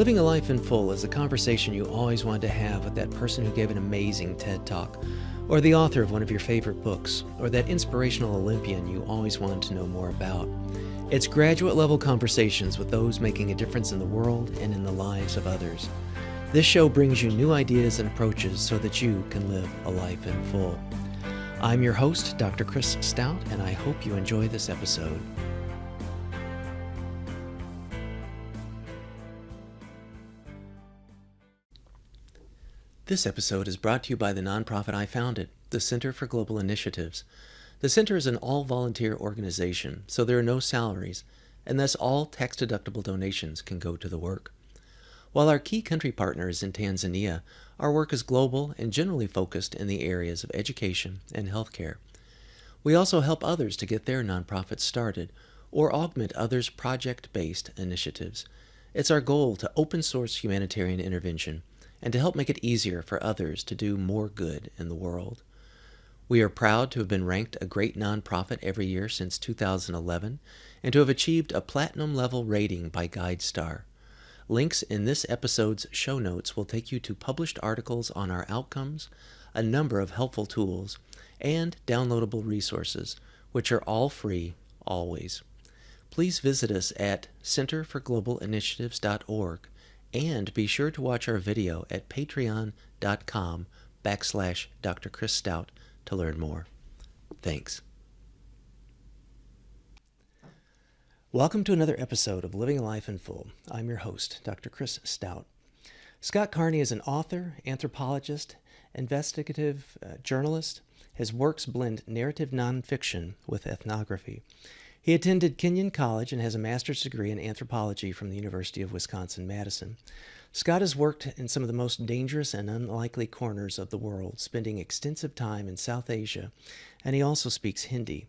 Living a life in full is a conversation you always wanted to have with that person who gave an amazing TED Talk, or the author of one of your favorite books, or that inspirational Olympian you always wanted to know more about. It's graduate-level conversations with those making a difference in the world and in the lives of others. This show brings you new ideas and approaches so that you can live a life in full. I'm your host, Dr. Chris Stout, and I hope you enjoy this episode. This episode is brought to you by the nonprofit I founded, the Center for Global Initiatives. The center is an all-volunteer organization, so there are no salaries, and thus all tax-deductible donations can go to the work. While our key country partner is in Tanzania, our work is global and generally focused in the areas of education and healthcare. We also help others to get their nonprofits started or augment others' project-based initiatives. It's our goal to open-source humanitarian intervention and to help make it easier for others to do more good in the world. We are proud to have been ranked a great nonprofit every year since 2011 and to have achieved a platinum-level rating by GuideStar. Links in this episode's show notes will take you to published articles on our outcomes, a number of helpful tools, and downloadable resources, which are all free, always. Please visit us at centerforglobalinitiatives.org and be sure to watch our video at patreon.com/Dr. Chris Stout to learn more. Thanks. Welcome to another episode of Living a Life in Full. I'm your host, Dr. Chris Stout. Scott Carney is an author, anthropologist, investigative journalist. His works blend narrative nonfiction with ethnography. He attended Kenyon College and has a master's degree in anthropology from the University of Wisconsin-Madison. Scott has worked in some of the most dangerous and unlikely corners of the world, spending extensive time in South Asia, and he also speaks Hindi.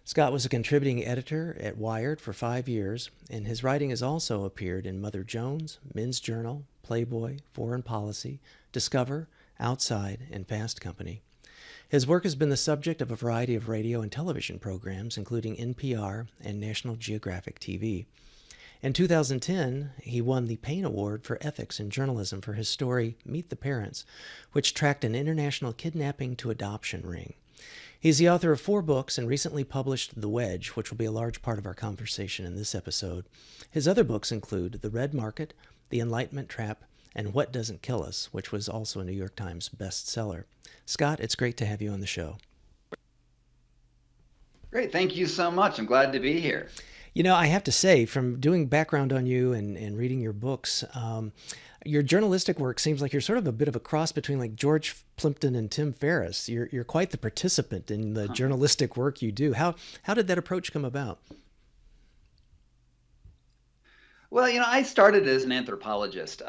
Scott was a contributing editor at Wired for 5 years, and his writing has also appeared in Mother Jones, Men's Journal, Playboy, Foreign Policy, Discover, Outside, and Fast Company. His work has been the subject of a variety of radio and television programs, including NPR and National Geographic TV. In 2010, he won the Payne Award for Ethics in Journalism for his story, Meet the Parents, which tracked an international kidnapping-to-adoption ring. He's the author of 4 books and recently published The Wedge, which will be a large part of our conversation in this episode. His other books include The Red Market, The Enlightenment Trap, and What Doesn't Kill Us, which was also a New York Times bestseller. Scott, it's great to have you on the show. Great. Thank you so much. I'm glad to be here. You know, I have to say, from doing background on you and reading your books, your journalistic work seems like you're sort of a bit of a cross between like George Plimpton and Tim Ferriss. You're quite the participant in the journalistic work you do. How did that approach come about? Well, I started as an anthropologist.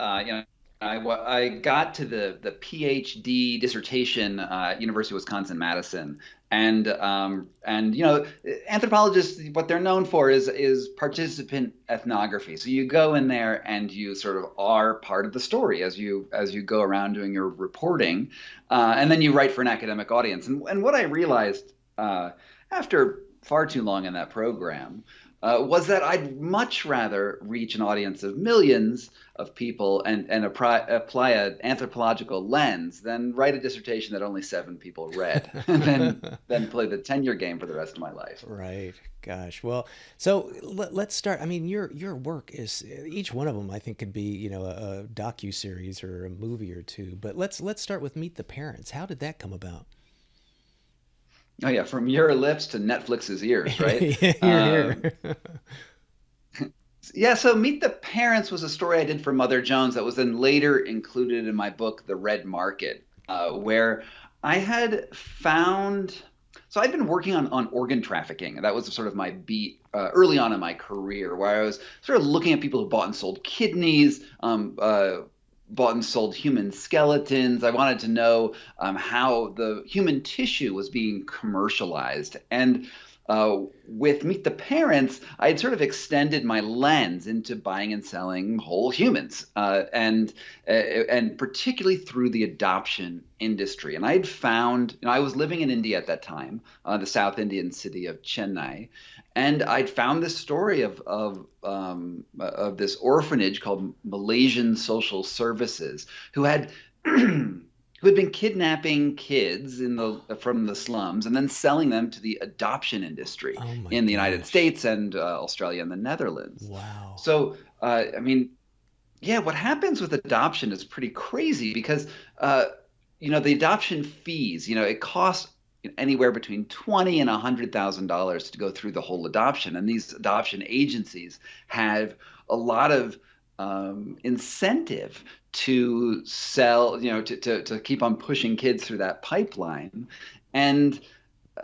I got to the PhD dissertation at University of Wisconsin-Madison, and anthropologists, what they're known for is participant ethnography. So you go in there and you sort of are part of the story as you go around doing your reporting, and then you write for an academic audience. And what I realized after far too long in that program was that I'd much rather reach an audience of millions of people and apply an anthropological lens than write a dissertation that only 7 people read and then play the tenure game for the rest of my life. Right. Gosh. Well, so let's start. I mean, your work is, each one of them I think could be, a docuseries or a movie or two. But let's start with Meet the Parents. How did that come about? Oh yeah, from your lips to Netflix's ears, right? Here. Yeah, so Meet the Parents was a story I did for Mother Jones that was then later included in my book, The Red Market, where I had found. So I'd been working on organ trafficking, and that was sort of my beat early on in my career, where I was sort of looking at people who bought and sold kidneys, bought and sold human skeletons. I wanted to know how the human tissue was being commercialized. And With Meet the Parents, I had sort of extended my lens into buying and selling whole humans, and particularly through the adoption industry. And I had found, I was living in India at that time, the South Indian city of Chennai, and I'd found this story of this orphanage called Malaysian Social Services, who had who had been kidnapping kids from the slums and then selling them to the adoption industry Oh my in the United gosh. States and Australia and the Netherlands. Wow. So, I mean, yeah, what happens with adoption is pretty crazy because, the adoption fees, it costs anywhere between $20,000 and $100,000 to go through the whole adoption, and these adoption agencies have a lot of incentive to sell, to keep on pushing kids through that pipeline. And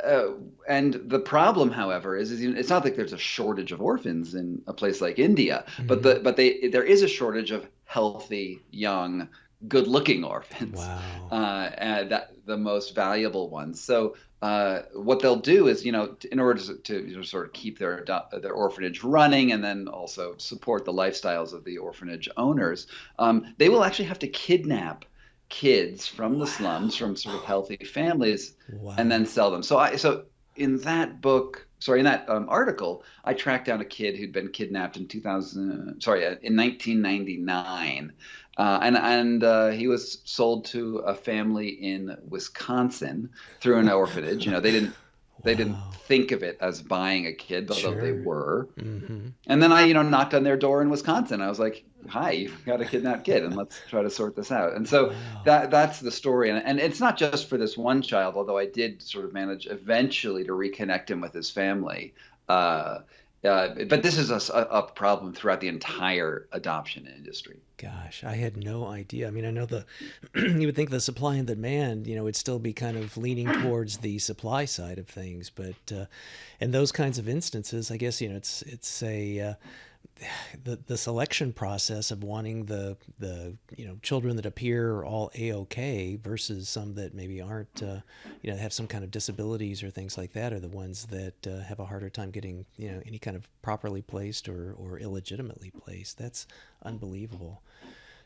uh, and the problem, however, is it's not like there's a shortage of orphans in a place like India, but Hmm. there is a shortage of healthy, young, good-looking orphans, Wow. and that the most valuable ones. So what they'll do is, in order to sort of keep their orphanage running and then also support the lifestyles of the orphanage owners, they will actually have to kidnap kids from the slums, Wow. from sort of healthy families, and then Wow. sell them. So in that article, I tracked down a kid who'd been kidnapped in 1999, and he was sold to a family in Wisconsin through an orphanage. They didn't Wow. think of it as buying a kid, although they Sure. were. Hmm. And then I, knocked on their door in Wisconsin. I was like, "Hi, you've got a kidnapped kid, and let's try to sort this out." And so Wow. that's the story, and it's not just for this one child, although I did sort of manage eventually to reconnect him with his family. Uh, but this is a problem throughout the entire adoption industry. Gosh, I had no idea. I mean, I know you would think the supply and demand, would still be kind of leaning towards the supply side of things, but in those kinds of instances, I guess, it's the selection process of wanting the children that appear all a-okay versus some that maybe aren't have some kind of disabilities or things like that are the ones that have a harder time getting any kind of properly placed or illegitimately placed. That's unbelievable.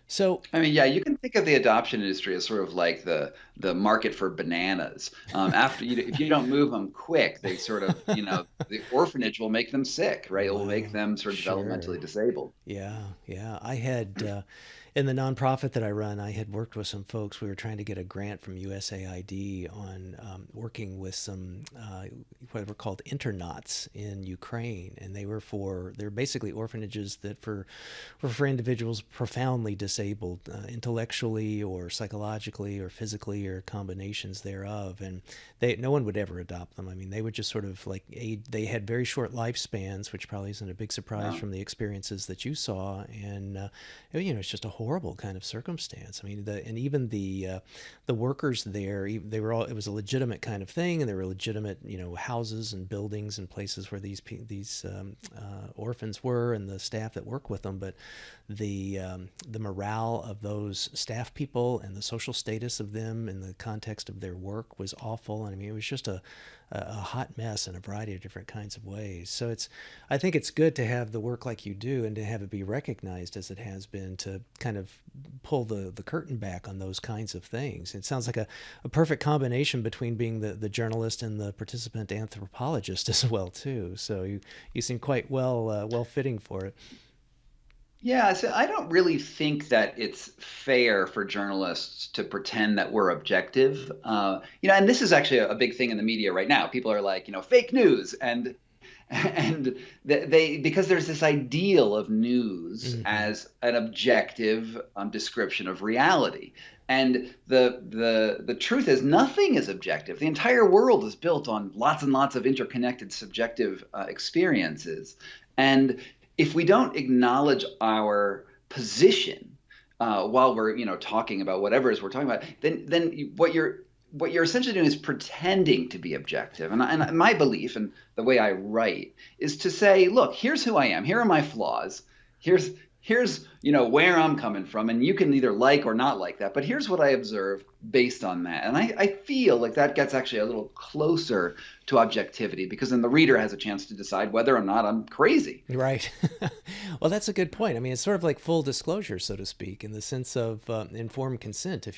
So I mean, yeah, you can think of the adoption industry as sort of like the market for bananas. If you don't move them quick, they sort of, the orphanage will make them sick, right? It will make wow, them sort of sure. developmentally disabled. Yeah, yeah. I had in the nonprofit that I run, I had worked with some folks. We were trying to get a grant from USAID on working with some what were called internats in Ukraine, and they're basically orphanages that were for individuals profoundly disabled, intellectually or psychologically or physically or combinations thereof, and no one would ever adopt them. I mean, they would just sort of like aid. They had very short lifespans, which probably isn't a big surprise Wow. from the experiences that you saw, and it's just a horrible kind of circumstance. I mean, and even the workers there, they were all. It was a legitimate kind of thing, and there were legitimate houses and buildings and places where these orphans were, and the staff that work with them. But the morale of those staff people and the social status of them in the context of their work was awful. And I mean, it was just a hot mess in a variety of different kinds of ways. So I think it's good to have the work like you do and to have it be recognized as it has been to kind of pull the curtain back on those kinds of things. It sounds like a perfect combination between being the journalist and the participant anthropologist as well too. So you seem quite well fitting for it. Yeah, so I don't really think that it's fair for journalists to pretend that we're objective. And this is actually a big thing in the media right now. People are like, fake news, and they because there's this ideal of news Hmm. as an objective description of reality. And the truth is nothing is objective. The entire world is built on lots and lots of interconnected subjective experiences. And if we don't acknowledge our position while we're talking about whatever it is we're talking about, then what you're essentially doing is pretending to be objective. And my belief and the way I write is to say, look, here's who I am. Here are my flaws. Here's here's, you know, where I'm coming from, and you can either like or not like that, but here's what I observe based on that. And I feel like that gets actually a little closer to objectivity, because then the reader has a chance to decide whether or not I'm crazy. Right. Well, that's a good point. I mean, it's sort of like full disclosure, so to speak, in the sense of informed consent.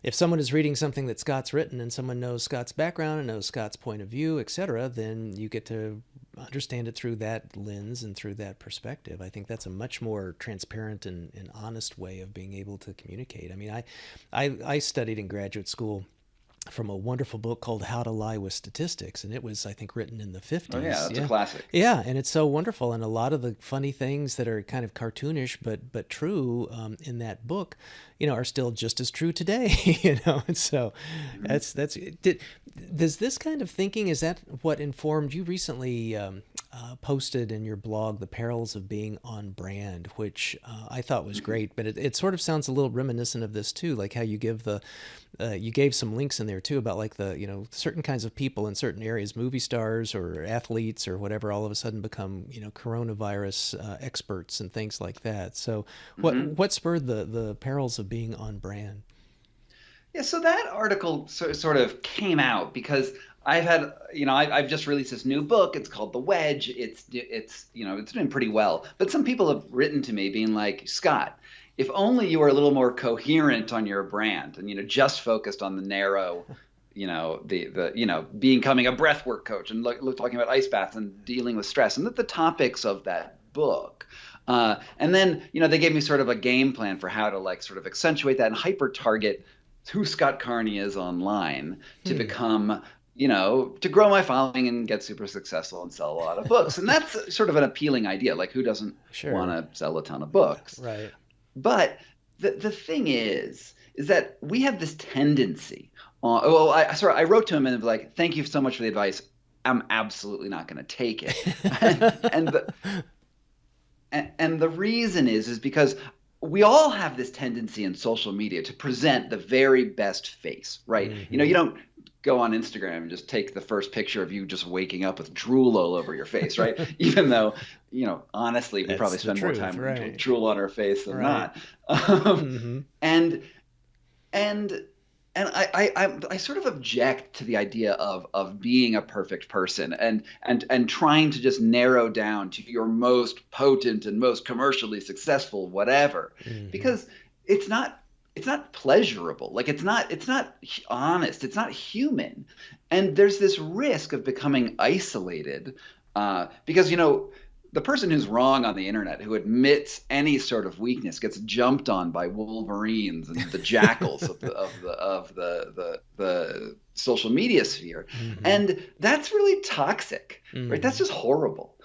If someone is reading something that Scott's written and someone knows Scott's background and knows Scott's point of view, etc., then you get to understand it through that lens and through that perspective. I think that's a much more transparent and honest way of being able to communicate. I mean, I studied in graduate school from a wonderful book called How to Lie with Statistics, and it was, I think, written in the 50s. Oh yeah, that's a classic. Yeah, and it's so wonderful, and a lot of the funny things that are kind of cartoonish but true in that book, are still just as true today. And so does this kind of thinking, is that what informed you recently? Posted in your blog The Perils of Being on Brand, which I thought was great, but it sort of sounds a little reminiscent of this too, like how you give you gave some links in there too about like the certain kinds of people in certain areas, movie stars or athletes or whatever, all of a sudden become coronavirus experts and things like that. So what spurred the perils of being on brand? Yeah, so that article sort of came out because I've just released this new book. It's called The Wedge. It's been pretty well, but some people have written to me being like, Scott, if only you were a little more coherent on your brand and just focused on the narrow, becoming a breathwork coach and talking about ice baths and dealing with stress and the topics of that book. And then they gave me sort of a game plan for how to sort of accentuate that and hyper target who Scott Carney is online to become, to grow my following and get super successful and sell a lot of books. And that's sort of an appealing idea. Like, who doesn't want to sell a ton of books? Right. But the thing is that we have this tendency. I wrote to him and was like, thank you so much for the advice. I'm absolutely not going to take it. and the reason is because we all have this tendency in social media to present the very best face, right? Mm-hmm. You don't go on Instagram and just take the first picture of you just waking up with drool all over your face, right? Even though, honestly, we probably spend more time with drool on our face than not. And I sort of object to the idea of being a perfect person and trying to just narrow down to your most potent and most commercially successful whatever, because it's not pleasurable. Like it's not honest. It's not human. And there's this risk of becoming isolated because the person who's wrong on the internet, who admits any sort of weakness, gets jumped on by wolverines and the jackals of the social media sphere, and that's really toxic, right? That's just horrible.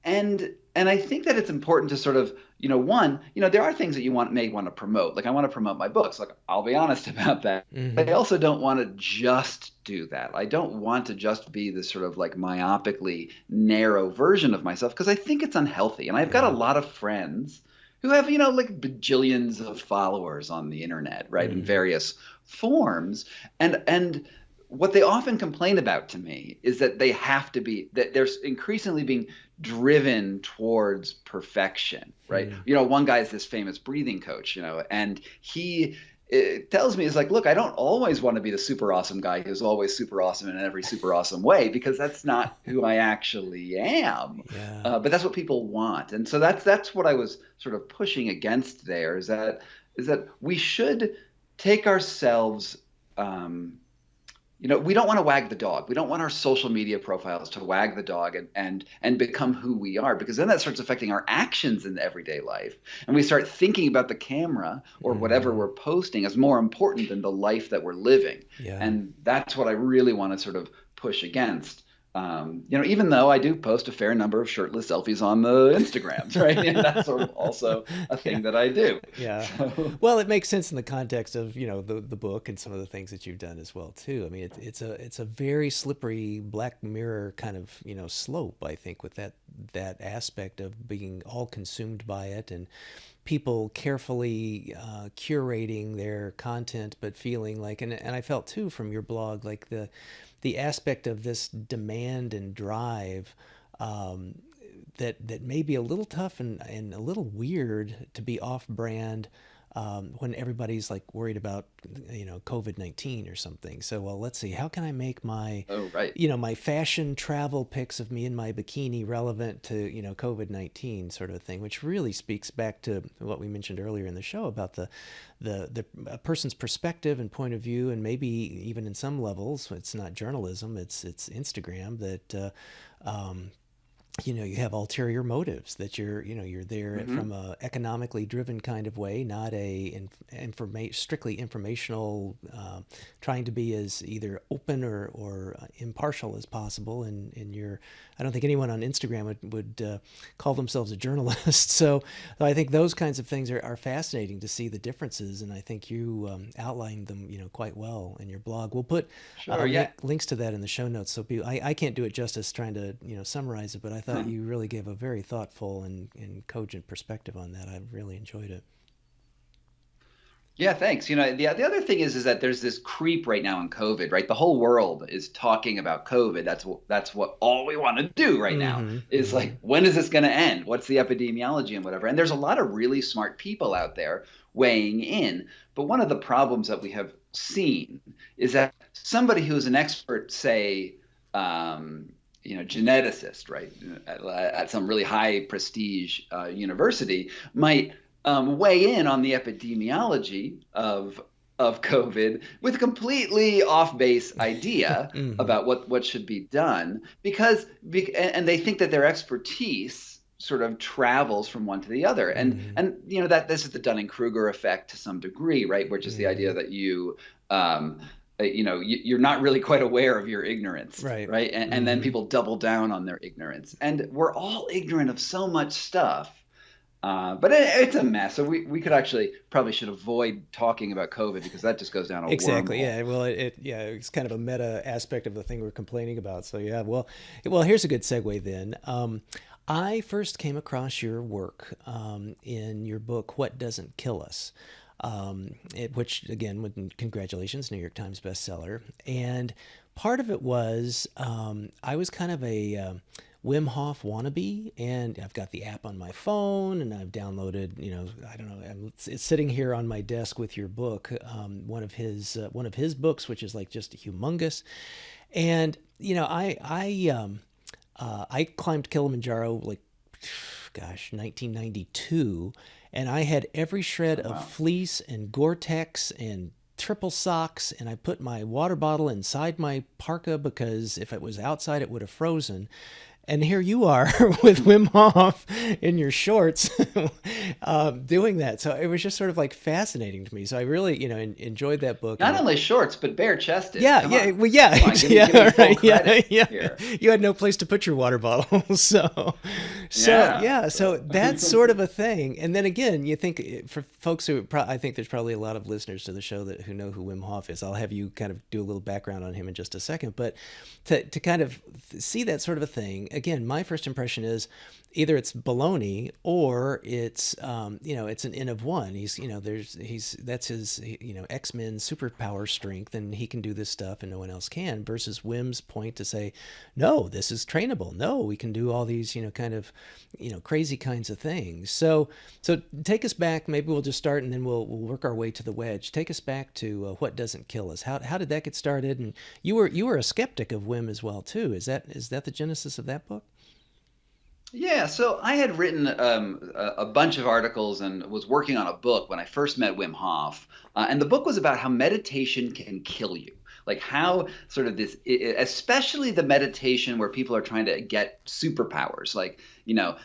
And I think that it's important to sort of there are things that you may want to promote. Like I want to promote my books. Like I'll be honest about that. I also don't want to just do that. I don't want to just be this sort of myopically narrow version of myself, because I think it's unhealthy. And I've got a lot of friends who have bajillions of followers on the internet, right, in various forms, and what they often complain about to me is that that they're increasingly being driven towards perfection, right? One guy is this famous breathing coach, and he tells me, is like, look, I don't always want to be the super awesome guy who's always super awesome in every super awesome way, because that's not who I actually am. Yeah. But that's what people want. And so that's what I was sort of pushing against there, is that we should take ourselves, we don't want to wag the dog. We don't want our social media profiles to wag the dog and become who we are, because then that starts affecting our actions in everyday life. And we start thinking about the camera or whatever we're posting as more important than the life that we're living. Yeah. And that's what I really want to sort of push against. Even though I do post a fair number of shirtless selfies on the Instagrams, right? And that's sort of also a thing that I do. Yeah. So. Well, it makes sense in the context of, the book and some of the things that you've done as well, too. I mean, it's a very slippery Black Mirror kind of, slope, I think, with that aspect of being all consumed by it and people carefully curating their content, but feeling like, and I felt too from your blog, like the aspect of this demand and drive that may be a little tough and a little weird to be off brand when everybody's like worried about, COVID-19 or something. So, well, let's see, how can I make my, Oh, right. my fashion travel pics of me in my bikini relevant to, COVID-19 sort of a thing, which really speaks back to what we mentioned earlier in the show about the a person's perspective and point of view, and maybe even in some levels, it's not journalism, it's Instagram that, you have ulterior motives, that you're there from a economically driven kind of way, not a strictly informational, trying to be as either open or impartial as possible. And I don't think anyone on Instagram would call themselves a journalist. So I think those kinds of things are fascinating to see the differences. And I think you outlined them, quite well in your blog. We'll put Sure. Yeah. links to that in the show notes. So I can't do it justice trying to, summarize it, but I thought you really gave a very thoughtful and cogent perspective on that. I really enjoyed it. Yeah, thanks. The other thing is that there's this creep right now in COVID, right? The whole world is talking about COVID. That's what all we want to do right now is like, when is this going to end? What's the epidemiology and whatever? And there's a lot of really smart people out there weighing in. But one of the problems that we have seen is that somebody who's an expert, say, geneticist, right, at some really high prestige university, might weigh in on the epidemiology of COVID with a completely off-base idea about what should be done, and they think that their expertise sort of travels from one to the other, and that this is the Dunning-Kruger effect to some degree, right, which is the idea that you're not really quite aware of your ignorance, right? And then people double down on their ignorance, and we're all ignorant of so much stuff. But it's a mess. So we could probably should avoid talking about COVID, because that just goes down a exactly. wormhole. Yeah. Well, it's kind of a meta aspect of the thing we're complaining about. So yeah. Well, here's a good segue then. I first came across your work in your book, What Doesn't Kill Us. Which again, congratulations, New York Times bestseller. And part of it was I was kind of a Wim Hof wannabe, and I've got the app on my phone, and I've downloaded, I don't know, it's sitting here on my desk with your book, one of his books, which is like just humongous. And I climbed Kilimanjaro like, 1992. And I had every shred of fleece and Gore-Tex and triple socks, and I put my water bottle inside my parka because if it was outside, it would have frozen. And here you are with Wim Hof in your shorts doing that. So it was just sort of like fascinating to me. So I really, enjoyed that book. Not only shorts, but bare chested. Yeah, yeah, well, yeah, give me right, yeah. You had no place to put your water bottle, so that's sort of a thing. And then again, you think for folks who, I think there's probably a lot of listeners to the show who know who Wim Hof is. I'll have you kind of do a little background on him in just a second, but to kind of see that sort of a thing. Again, my first impression is either it's baloney or it's it's an N of one. That's his X-Men superpower strength, and he can do this stuff and no one else can, versus Wim's point to say, no, this is trainable. No, we can do all these crazy kinds of things. So take us back. Maybe we'll just start and then we'll work our way to the wedge. Take us back to What Doesn't Kill Us. How did that get started? And you were a skeptic of Wim as well too. Is that the genesis of that book? Yeah, so I had written a bunch of articles and was working on a book when I first met Wim Hof. And the book was about how meditation can kill you. Like how sort of this, especially the meditation where people are trying to get superpowers. Like,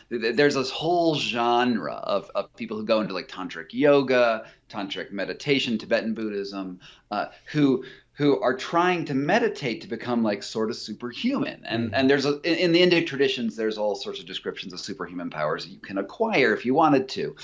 there's this whole genre of people who go into like tantric yoga, tantric meditation, Tibetan Buddhism, who are trying to meditate to become like sort of superhuman. And there's in the Indic traditions, there's all sorts of descriptions of superhuman powers you can acquire if you wanted to.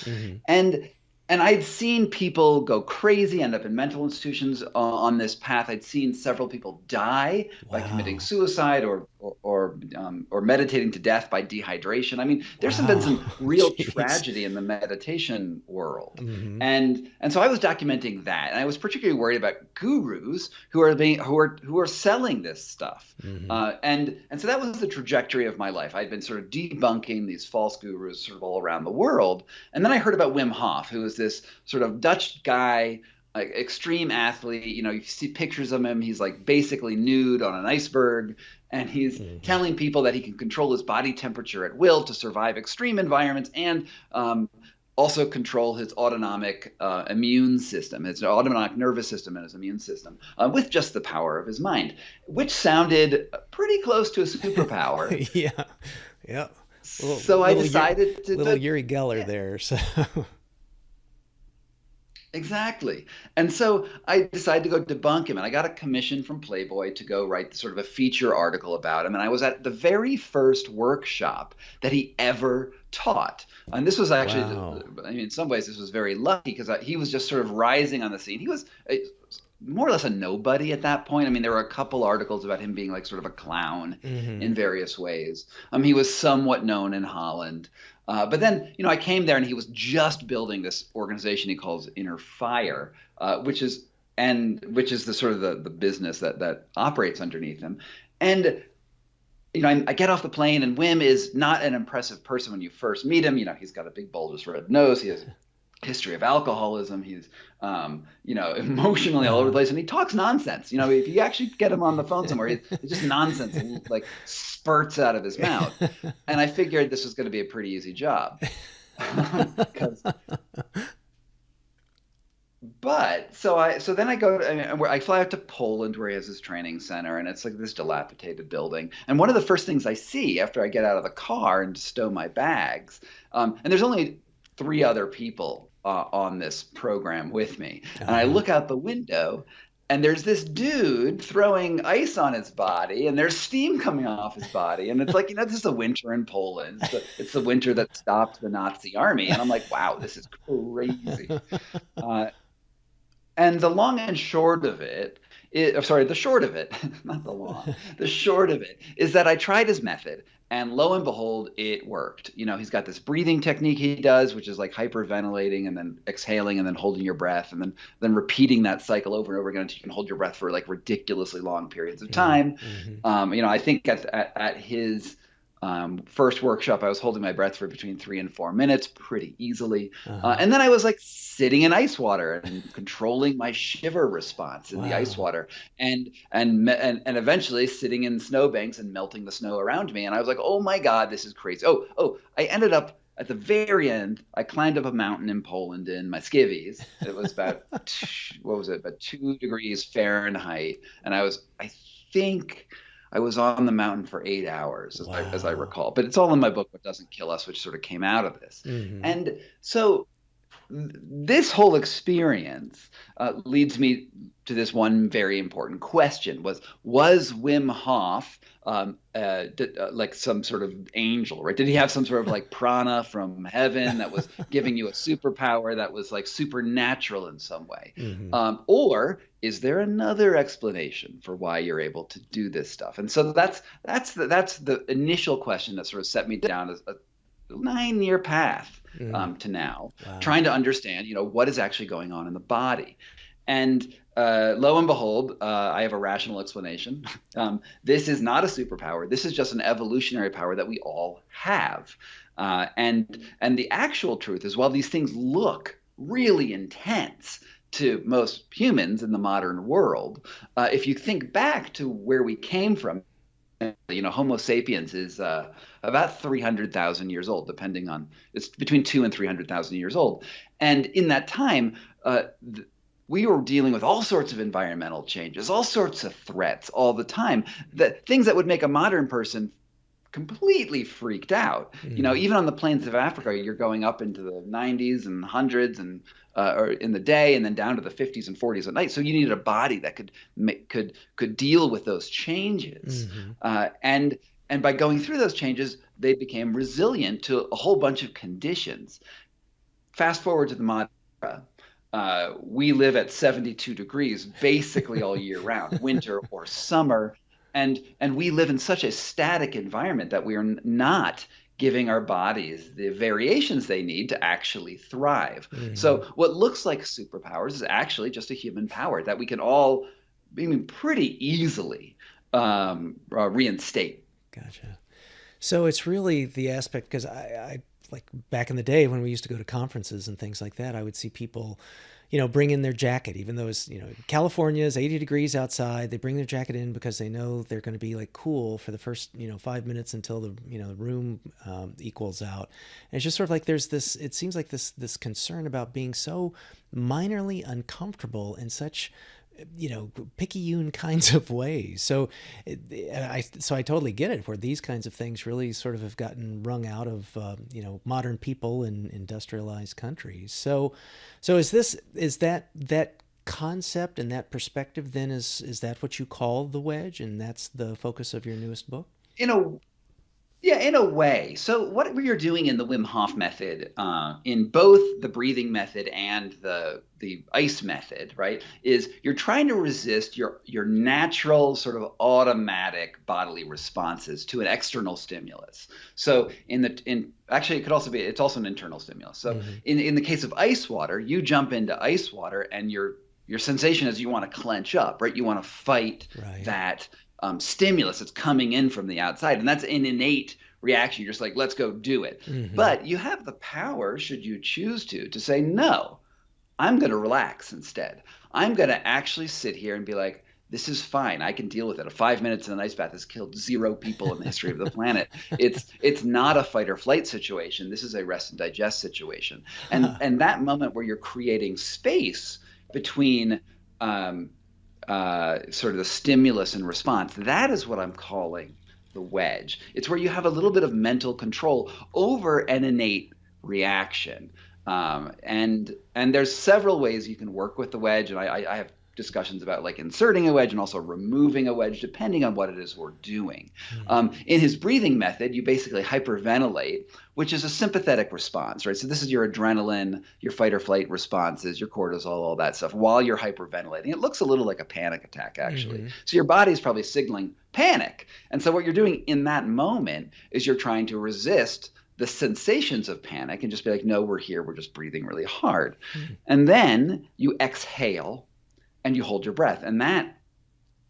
And I'd seen people go crazy, end up in mental institutions on this path. I'd seen several people die by committing suicide or or meditating to death by dehydration. I mean, there's been Wow. some real Jeez. tragedy in the meditation world, Hmm. and so I was documenting that, and I was particularly worried about gurus who are selling this stuff, Hmm. and so that was the trajectory of my life. I'd been sort of debunking these false gurus sort of all around the world, and then I heard about Wim Hof, who is this sort of Dutch guy, like extreme athlete. You see pictures of him. He's like basically nude on an iceberg, and he's Hmm. telling people that he can control his body temperature at will to survive extreme environments and also control his autonomic immune system, his autonomic nervous system, and his immune system with just the power of his mind, which sounded pretty close to a superpower. Yeah. Yeah. Little So I little decided little Yuri to Geller yeah, there. So exactly. And so I decided to go debunk him, and I got a commission from Playboy to go write sort of a feature article about him. And I was at the very first workshop that he ever taught. And this was actually, wow. I mean, in some ways, this was very lucky because he was just sort of rising on the scene. He was more or less a nobody at that point. I mean, there were a couple articles about him being like sort of a clown Hmm. in various ways. He was somewhat known in Holland. But then, I came there and he was just building this organization he calls Inner Fire, which is the sort of the business that operates underneath him. And I get off the plane, and Wim is not an impressive person when you first meet him. He's got a big bulbous red nose. He has a history of alcoholism. He's, emotionally all over the Uh-huh. place, and he talks nonsense. If you actually get him on the phone somewhere, it's just nonsense, like spurts out of his mouth. And I figured this was going to be a pretty easy job. Because But so then I fly out to Poland where he has his training center, and it's like this dilapidated building. And one of the first things I see after I get out of the car and stow my bags, and there's only three other people on this program with me, and I Uh-huh. look out the window. And there's this dude throwing ice on his body, and there's steam coming off his body. And it's like, this is the winter in Poland. It's the winter that stopped the Nazi army. And I'm like, wow, this is crazy. Uh, and the long and short of it, sorry, the short of it, not the long, the short of it is that I tried his method, and lo and behold, it worked. He's got this breathing technique he does, which is like hyperventilating and then exhaling and then holding your breath and then repeating that cycle over and over again until you can hold your breath for like ridiculously long periods of time. Mm-hmm. I think at his first workshop, I was holding my breath for between 3 and 4 minutes pretty easily. Uh-huh. And then I was like sitting in ice water and controlling my shiver response in the ice Wow. water and eventually sitting in snowbanks and melting the snow around me. And I was like, oh my God, this is crazy. Oh, I ended up at the very end. I climbed up a mountain in Poland in my skivvies. It was about, what was it, about 2 degrees Fahrenheit. And I think I was on the mountain for 8 hours, as I Wow. recall. But it's all in my book, What Doesn't Kill Us, which sort of came out of this. Hmm. And so this whole experience leads me to this one very important question: was Wim Hof like some sort of angel, right? Did he have some sort of like prana from heaven that was giving you a superpower that was like supernatural in some way? Hmm. Or is there another explanation for why you're able to do this stuff? And so that's the initial question that sort of set me down as a 9-year path Mm. to now, Wow. trying to understand, what is actually going on in the body. And lo and behold, I have a rational explanation. This is not a superpower. This is just an evolutionary power that we all have. And the actual truth is, while these things look really intense to most humans in the modern world, if you think back to where we came from, Homo sapiens is about 300,000 years old, depending on, it's between 2 and 300,000 years old. And in that time, we were dealing with all sorts of environmental changes, all sorts of threats all the time, things that would make a modern person completely freaked out. Mm. Even on the plains of Africa, you're going up into the 90s and hundreds and or in the day, and then down to the 50s and 40s at night. So you needed a body that could deal with those changes. Hmm. And by going through those changes, they became resilient to a whole bunch of conditions. Fast forward to the modern era. We live at 72 degrees basically all year round, winter or summer. and we live in such a static environment that we are not giving our bodies the variations they need to actually thrive. So what looks like superpowers is actually just a human power that we can all, I mean, pretty easily reinstate. Gotcha. So it's really the aspect, because I like back in the day when we used to go to conferences and things like that, I would see people, bring in their jacket, even though it's, California is 80 degrees outside. They bring their jacket in because they know they're going to be like cool for the first, 5 minutes until the, the room equals out. And it's just sort of like there's this, it seems like this concern about being so minorly uncomfortable in such, picayune kinds of ways. So I totally get it, where these kinds of things really sort of have gotten wrung out of, modern people in industrialized countries. So is that concept and that perspective then is that what you call the wedge, and that's the focus of your newest book? You know, Yeah, in a way. So what we are doing in the Wim Hof method, in both the breathing method and the ice method, right, is you're trying to resist your natural sort of automatic bodily responses to an external stimulus. So actually it's also an internal stimulus. So in the case of ice water, you jump into ice water and your sensation is you want to clench up, right? You want to fight that stimulus that's coming in from the outside. And that's an innate reaction. You're just like, let's go do it. But you have the power, should you choose to say, no, I'm going to relax instead. I'm going to actually sit here and be like, this is fine. I can deal with it. 5 minutes in an ice bath has killed 0 people in the history of the planet. It's not a fight or flight situation. This is a rest and digest situation. And that moment where you're creating space between sort of the stimulus and response, that is what I'm calling the wedge. It's where you have a little bit of mental control over an innate reaction. And there's several ways you can work with the wedge. And I have discussions about like inserting a wedge and also removing a wedge, depending on what it is we're doing. In his breathing method, you basically hyperventilate, which is a sympathetic response, right? So this is your adrenaline, your fight or flight responses, your cortisol, all that stuff, while you're hyperventilating. It looks a little like a panic attack, actually. So your body's probably signaling panic. And so what you're doing in that moment is you're trying to resist the sensations of panic and just be like, no, we're here. We're just breathing really hard. And then you exhale and you hold your breath. And that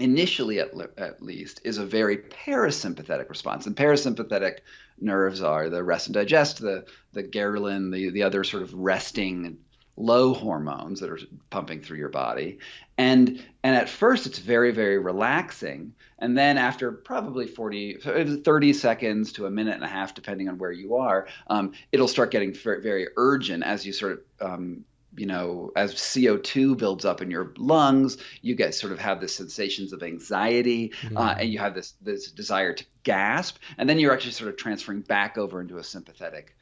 initially, at least, is a very parasympathetic response. And parasympathetic nerves are the rest and digest, the ghrelin, the other sort of resting low hormones that are pumping through your body. And at first, it's very, very relaxing. And then after probably 30 seconds to a minute and a half, depending on where you are, it'll start getting very, very urgent as you sort of as CO2 builds up in your lungs, you get sort of have the sensations of anxiety, and you have this desire to gasp, and then you're actually sort of transferring back over into a sympathetic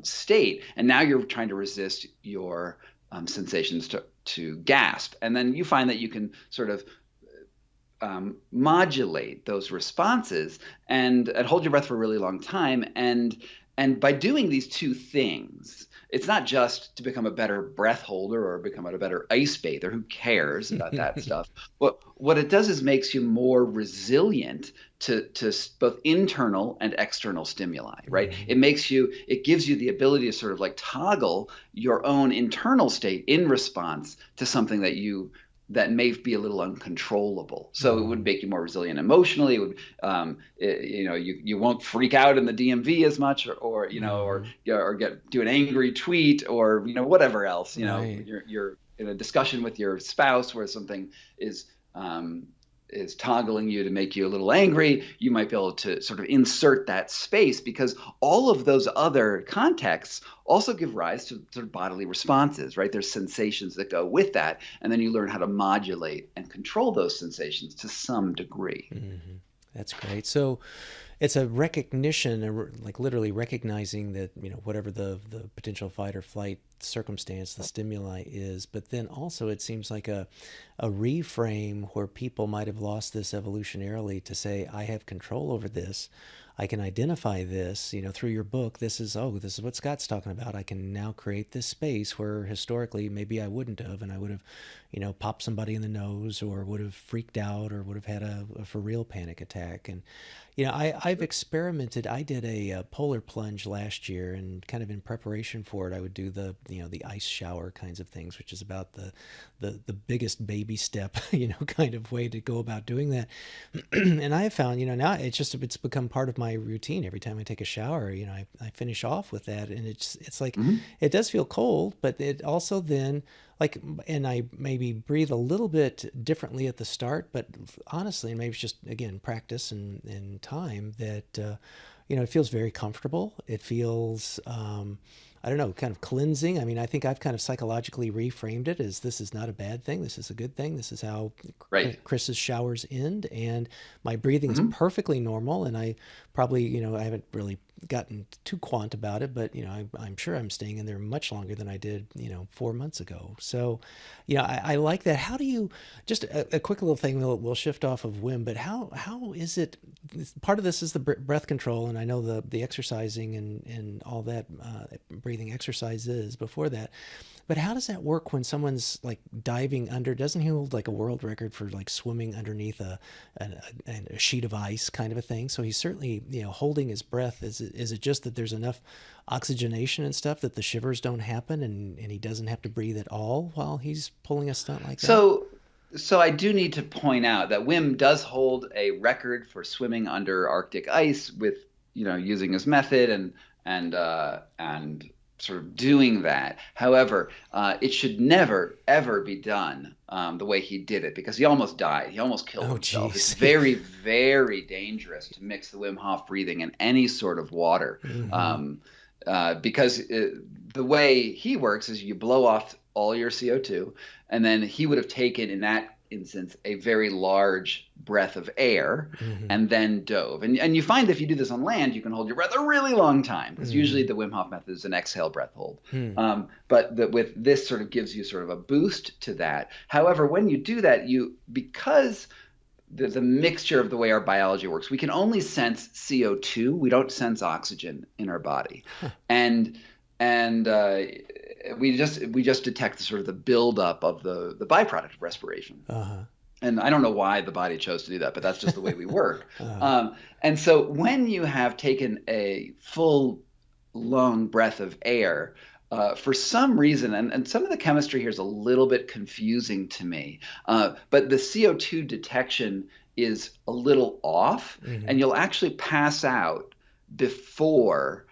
state, and now you're trying to resist your sensations to gasp, and then you find that you can sort of modulate those responses and hold your breath for a really long time, and by doing these two things. It's not just to become a better breath holder or become a better ice bather. Who cares about that stuff? What it does is makes you more resilient to both internal and external stimuli, right? It gives you the ability to sort of like toggle your own internal state in response to something that may be a little uncontrollable. So it would make you more resilient emotionally. It would, you won't freak out in the DMV as much, or do an angry tweet, or whatever else. You're in a discussion with your spouse where something is toggling you to make you a little angry. You might be able to sort of insert that space, because all of those other contexts also give rise to sort of bodily responses, right? There's sensations that go with that. And then you learn how to modulate and control those sensations to some degree. That's great. So it's a recognition, like literally recognizing that, whatever the potential fight or flight circumstance, the stimuli is, but then also it seems like a reframe where people might have lost this evolutionarily to say, I have control over this. I can identify this, through your book. This is what Scott's talking about. I can now create this space where historically maybe I wouldn't have, and I would have, popped somebody in the nose, or would have freaked out, or would have had a for real panic attack. And I've experimented. I did a polar plunge last year, and kind of in preparation for it, I would do the ice shower kinds of things, which is about the biggest baby step, kind of way to go about doing that. And I have found, now it's become part of my routine. Every time I take a shower, I finish off with that, and it's like it does feel cold, but it also then and I maybe breathe a little bit differently at the start, but honestly, and maybe it's just, again, practice and time, that, it feels very comfortable. It feels, I don't know, kind of cleansing. I mean, I think I've kind of psychologically reframed it as, this is not a bad thing. This is a good thing. This is how Right. Chris's showers end. And my breathing is perfectly normal. And I probably, I haven't really gotten too quant about it, but, I'm sure I'm staying in there much longer than I did, 4 months ago. So, I like that. How do you, just a quick little thing, we'll shift off of Wim, but how is it, part of this is the breath control, and I know the exercising and all that, breathing exercises before that. But how does that work when someone's like diving under? Doesn't he hold like a world record for like swimming underneath a sheet of ice kind of a thing? So he's certainly, holding his breath. Is it just that there's enough oxygenation and stuff that the shivers don't happen, and he doesn't have to breathe at all while he's pulling a stunt like that? So I do need to point out that Wim does hold a record for swimming under Arctic ice with, using his method and sort of doing that. However, it should never, ever be done the way he did it, because he almost died. He almost killed himself. Geez. It's very, very dangerous to mix the Wim Hof breathing in any sort of water, because the way he works is you blow off all your CO2, and then he would have taken, in that instance, a very large breath of air and then dove. And you find if you do this on land, you can hold your breath a really long time, because usually the Wim Hof method is an exhale breath hold. But with this sort of gives you sort of a boost to that. However, when you do that, because there's a mixture of the way our biology works, we can only sense CO2. We don't sense oxygen in our body. And we just detect the sort of the buildup of the byproduct of respiration. And I don't know why the body chose to do that, but that's just the way we work. And so when you have taken a full lung breath of air, for some reason, and some of the chemistry here is a little bit confusing to me, but the CO2 detection is a little off, and you'll actually pass out before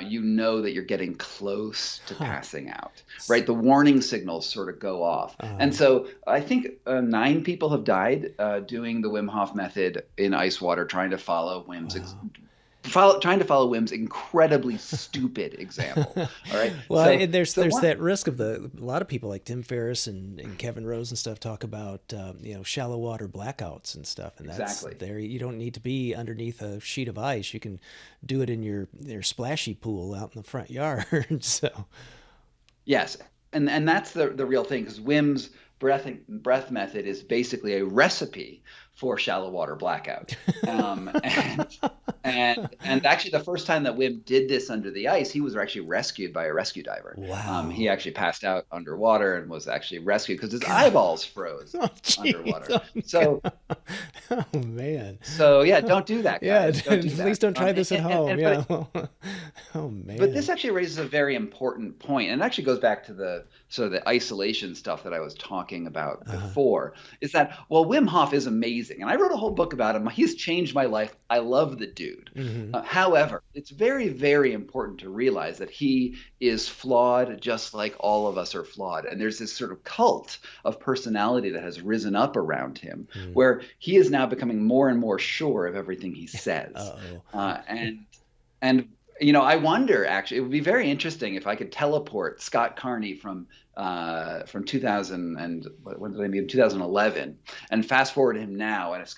you know that you're getting close to passing out, right? The warning signals sort of go off. And so I think 9 people have died doing the Wim Hof method in ice water, trying to follow Wim's incredibly stupid example. All right. Well, there's that risk of a lot of people like Tim Ferriss and Kevin Rose and stuff talk about shallow water blackouts and stuff, and that's there. You don't need to be underneath a sheet of ice. You can do it in your splashy pool out in the front yard. So yes, and that's the real thing, because Wim's breath method is basically a recipe for shallow water blackout. And actually, the first time that Wim did this under the ice, he was actually rescued by a rescue diver. Wow. He actually passed out underwater and was actually rescued because his eyeballs froze underwater. So, oh man. So yeah, don't do that, guys. Yeah, please don't try this at home. Oh man. But this actually raises a very important point, and it actually goes back to the sort of the isolation stuff that I was talking about before. Is that, well, Wim Hof is amazing, and I wrote a whole book about him. He's changed my life. I love the dude. However, it's very, very important to realize that he is flawed, just like all of us are flawed. And there's this sort of cult of personality that has risen up around him, where he is now becoming more and more sure of everything he says. And I wonder, actually, it would be very interesting if I could teleport Scott Carney from 2000 and when did I meet him? 2011, and fast forward him now. And if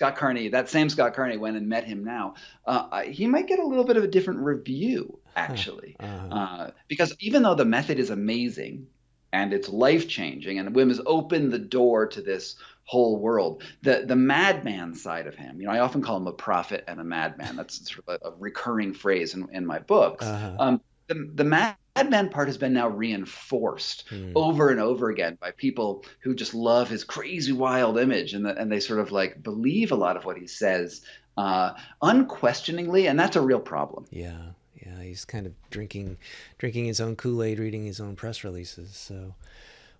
that same Scott Carney went and met him now, he might get a little bit of a different review, actually, because even though the method is amazing and it's life changing, and Wim has opened the door to this whole world. The madman side of him, I often call him a prophet and a madman. That's sort of a recurring phrase in my books. Uh-huh. The madman part has been now reinforced over and over again by people who just love his crazy wild image, and they sort of like believe a lot of what he says unquestioningly, and that's a real problem. Yeah. Yeah, he's kind of drinking his own Kool-Aid, reading his own press releases. So,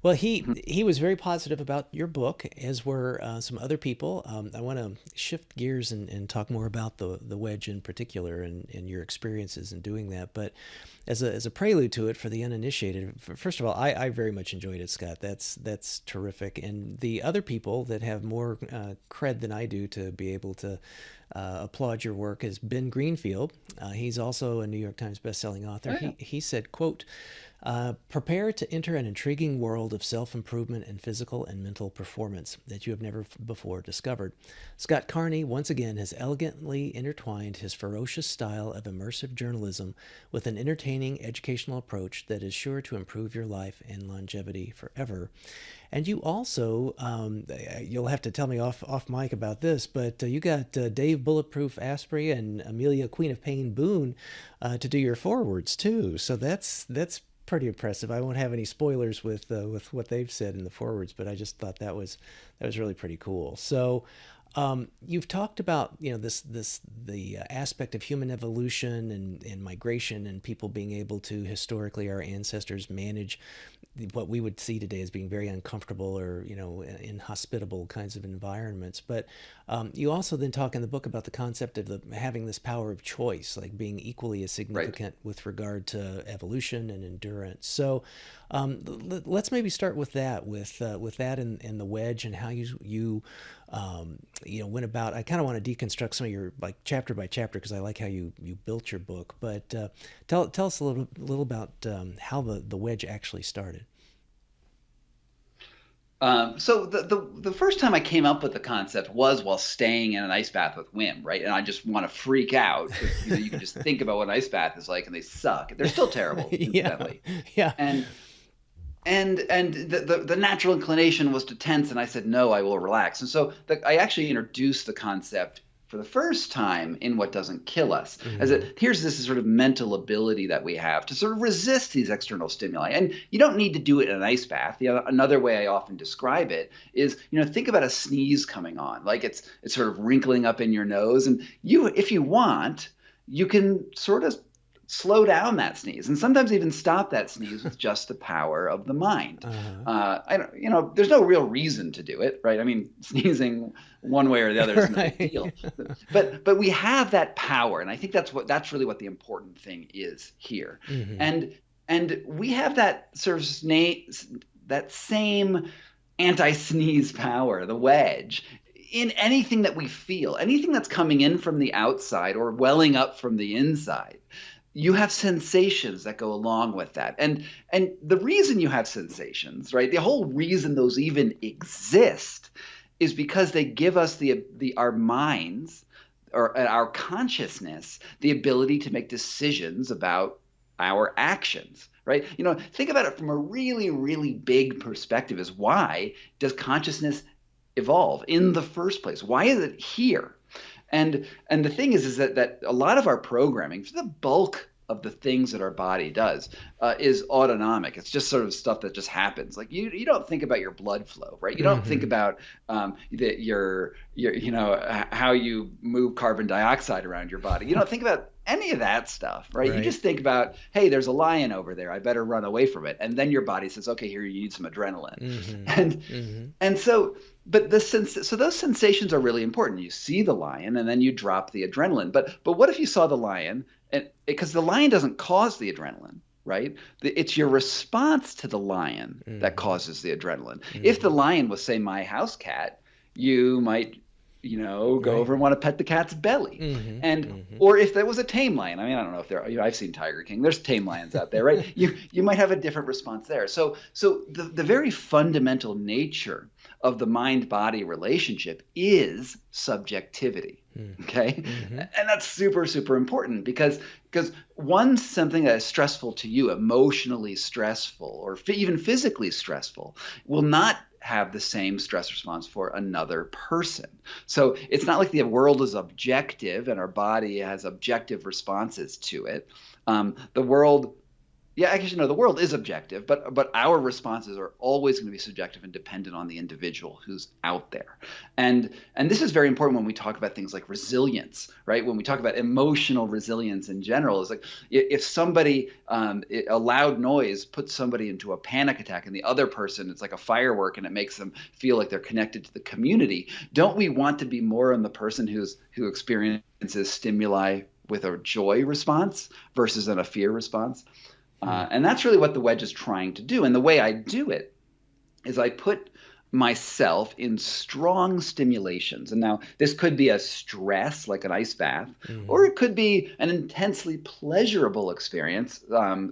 well, he was very positive about your book, as were some other people. I want to shift gears and talk more about the Wedge in particular and your experiences in doing that. But as a prelude to it for the uninitiated, first of all, I very much enjoyed it, Scott. That's terrific. And the other people that have more cred than I do to be able to applaud your work is Ben Greenfield. He's also a New York Times bestselling author. Oh, yeah. He said, quote, prepare to enter an intriguing world of self-improvement and physical and mental performance that you have never before discovered. Scott Carney once again has elegantly intertwined his ferocious style of immersive journalism with an entertaining educational approach that is sure to improve your life and longevity forever. And you also, you'll have to tell me off mic about this, but you got Dave Bulletproof Asprey and Amelia Queen of Pain Boone to do your forwards too. So that's pretty impressive. I won't have any spoilers with what they've said in the forwards, but I just thought that was really pretty cool. So you've talked about the aspect of human evolution and migration and people being able to, historically, our ancestors manage what we would see today as being very uncomfortable or inhospitable kinds of environments. But you also then talk in the book about the concept of having this power of choice, like being equally as significant with regard to evolution and endurance. So let's maybe start with that, with that and the Wedge, and how you went about. I kind of want to deconstruct some of your, like, chapter by chapter, because I like how you built your book. But tell us a little about how the Wedge actually started. So the first time I came up with the concept was while staying in an ice bath with Wim, right? And I just want to freak out. You can just think about what an ice bath is like, and they suck. They're still terrible, incidentally. Yeah. And the natural inclination was to tense, and I said, no, I will relax. And so I actually introduced the concept for the first time in What Doesn't Kill Us, as here's this sort of mental ability that we have to sort of resist these external stimuli. And you don't need to do it in an ice bath. Another way I often describe it is, think about a sneeze coming on, like it's sort of wrinkling up in your nose, and if you want, you can sort of slow down that sneeze, and sometimes even stop that sneeze with just the power of the mind. There's no real reason to do it, right? I mean, sneezing one way or the other isn't a big deal, but we have that power, and I think that's really what the important thing is here. And we have that sort of that same anti-sneeze power, the Wedge, in anything that we feel, anything that's coming in from the outside or welling up from the inside. You have sensations that go along with that. And the reason you have sensations, right? The whole reason those even exist is because they give us our minds or our consciousness the ability to make decisions about our actions, right? Think about it from a really, really big perspective, is why does consciousness evolve in the first place? Why is it here? And the thing is that a lot of our programming, for the bulk of the things that our body does, is autonomic. It's just sort of stuff that just happens. Like you don't think about your blood flow, right? You don't think about your how you move carbon dioxide around your body. You don't think about any of that stuff, right? You just think about, hey, there's a lion over there, I better run away from it. And then your body says, okay, here, you need some adrenaline. And so, but so those sensations are really important. You see the lion and then you drop the adrenaline. But what if you saw the lion, and because the lion doesn't cause the adrenaline, right? It's your response to the lion that causes the adrenaline. If the lion was, say, my house cat, you might go over and want to pet the cat's belly. Or if there was a tame lion, I mean, I don't know if there are, I've seen Tiger King, there's tame lions out there, right? You might have a different response there. So the very fundamental nature of the mind-body relationship is subjectivity. Okay. And that's super, super important because something that is stressful to you, emotionally stressful, or even physically stressful, will not have the same stress response for another person. So it's not like the world is objective and our body has objective responses to it. The world Yeah, actually, no, the world is objective, but our responses are always going to be subjective and dependent on the individual who's out there. And this is very important when we talk about things like resilience, right? When we talk about emotional resilience in general, is like if somebody a loud noise puts somebody into a panic attack, and the other person, it's like a firework, and it makes them feel like they're connected to the community. Don't we want to be more on the person who experiences stimuli with a joy response versus in a fear response? And that's really what the Wedge is trying to do. And the way I do it is I put myself in strong stimulations. And now this could be a stress, like an ice bath, or it could be an intensely pleasurable experience,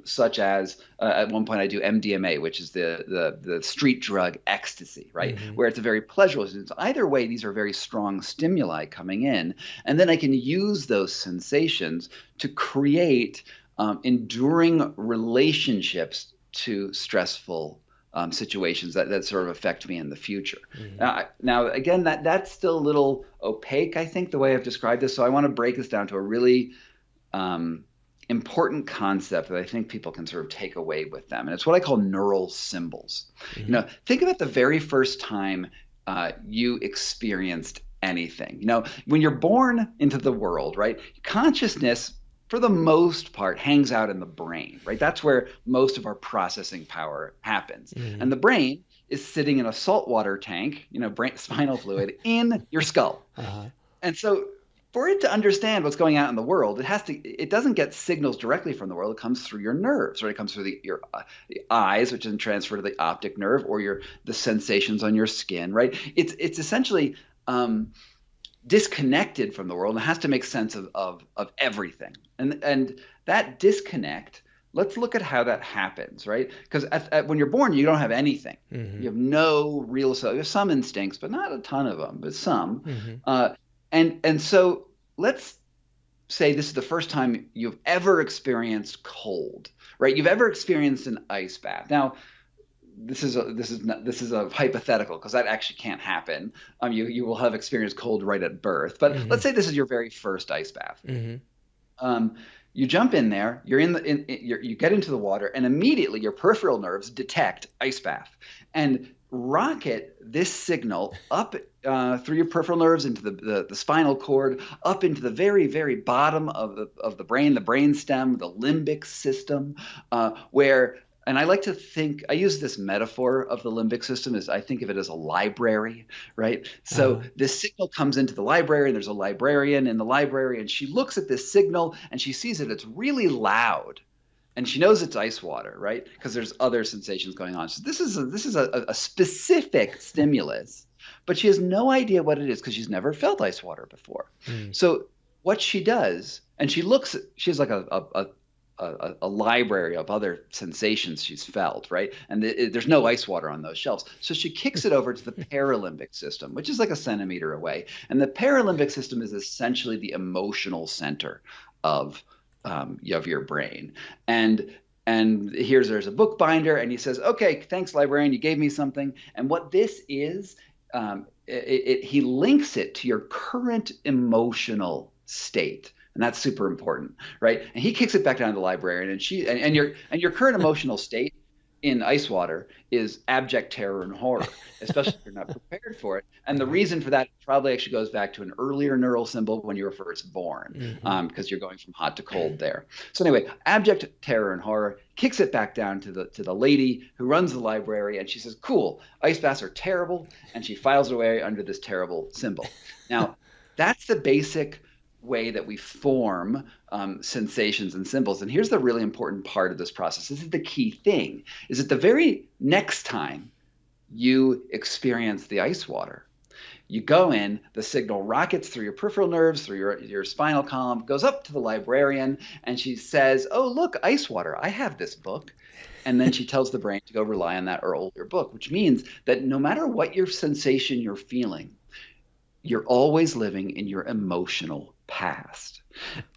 such as at one point I do MDMA, which is the street drug ecstasy, right? Where it's a very pleasurable. So either way, these are very strong stimuli coming in. And then I can use those sensations to create enduring relationships to stressful situations that sort of affect me in the future. Now, again, that's still a little opaque, I think, the way I've described this. So I want to break this down to a really important concept that I think people can sort of take away with them. And it's what I call neural symbols. Think about the very first time you experienced anything. When you're born into the world, right? Consciousness, for the most part, hangs out in the brain, right? That's where most of our processing power happens. And the brain is sitting in a saltwater tank, spinal fluid in your skull. And so for it to understand what's going on in the world, it doesn't get signals directly from the world. It comes through your nerves, right? It comes through the eyes, which then transfer to the optic nerve, or the sensations on your skin, right? It's essentially disconnected from the world and has to make sense of everything. And that disconnect, let's look at how that happens, right? Because when you're born, you don't have anything. You have no real, you have some instincts, but not a ton of them, but some. And so let's say this is the first time you've ever experienced cold, right? You've ever experienced an ice bath. Now, this is a hypothetical, because that actually can't happen. You will have experienced cold right at birth. But let's say this is your very first ice bath. You jump in there. You get into the water, and immediately your peripheral nerves detect ice bath and rocket this signal up through your peripheral nerves into the spinal cord, up into the very, very bottom of the brain, the brain stem, the limbic system, where. And I like to think, I use this metaphor of the limbic system as I think of it as a library, right? So this signal comes into the library, and there's a librarian in the library, and she looks at this signal and she sees that it's really loud. And she knows it's ice water, right? Because there's other sensations going on. So this is a specific stimulus, but she has no idea what it is because she's never felt ice water before. So what she does, and she has like a library of other sensations she's felt, right? And there's no ice water on those shelves. So she kicks it over to the paralimbic system, which is like a centimeter away. And the paralimbic system is essentially the emotional center of your brain. And there's a bookbinder, and he says, "Okay, thanks, librarian, you gave me something." And what this is, he links it to your current emotional state. And that's super important, right? And he kicks it back down to the librarian, and your current emotional state in ice water is abject terror and horror, especially if you're not prepared for it. And the reason for that probably actually goes back to an earlier neural symbol when you were first born, because you're going from hot to cold there. So anyway, abject terror and horror kicks it back down to the lady who runs the library, and she says, "Cool, ice baths are terrible," and she files away under this terrible symbol. Now, that's the basic way that we form sensations and symbols. And here's the really important part of this process. This is the key thing, is that the very next time you experience the ice water, you go in, the signal rockets through your peripheral nerves, through your spinal column, goes up to the librarian, and she says, "Oh, look, ice water, I have this book." And then she tells the brain to go rely on that older book, which means that no matter what your sensation you're feeling, you're always living in your emotional past.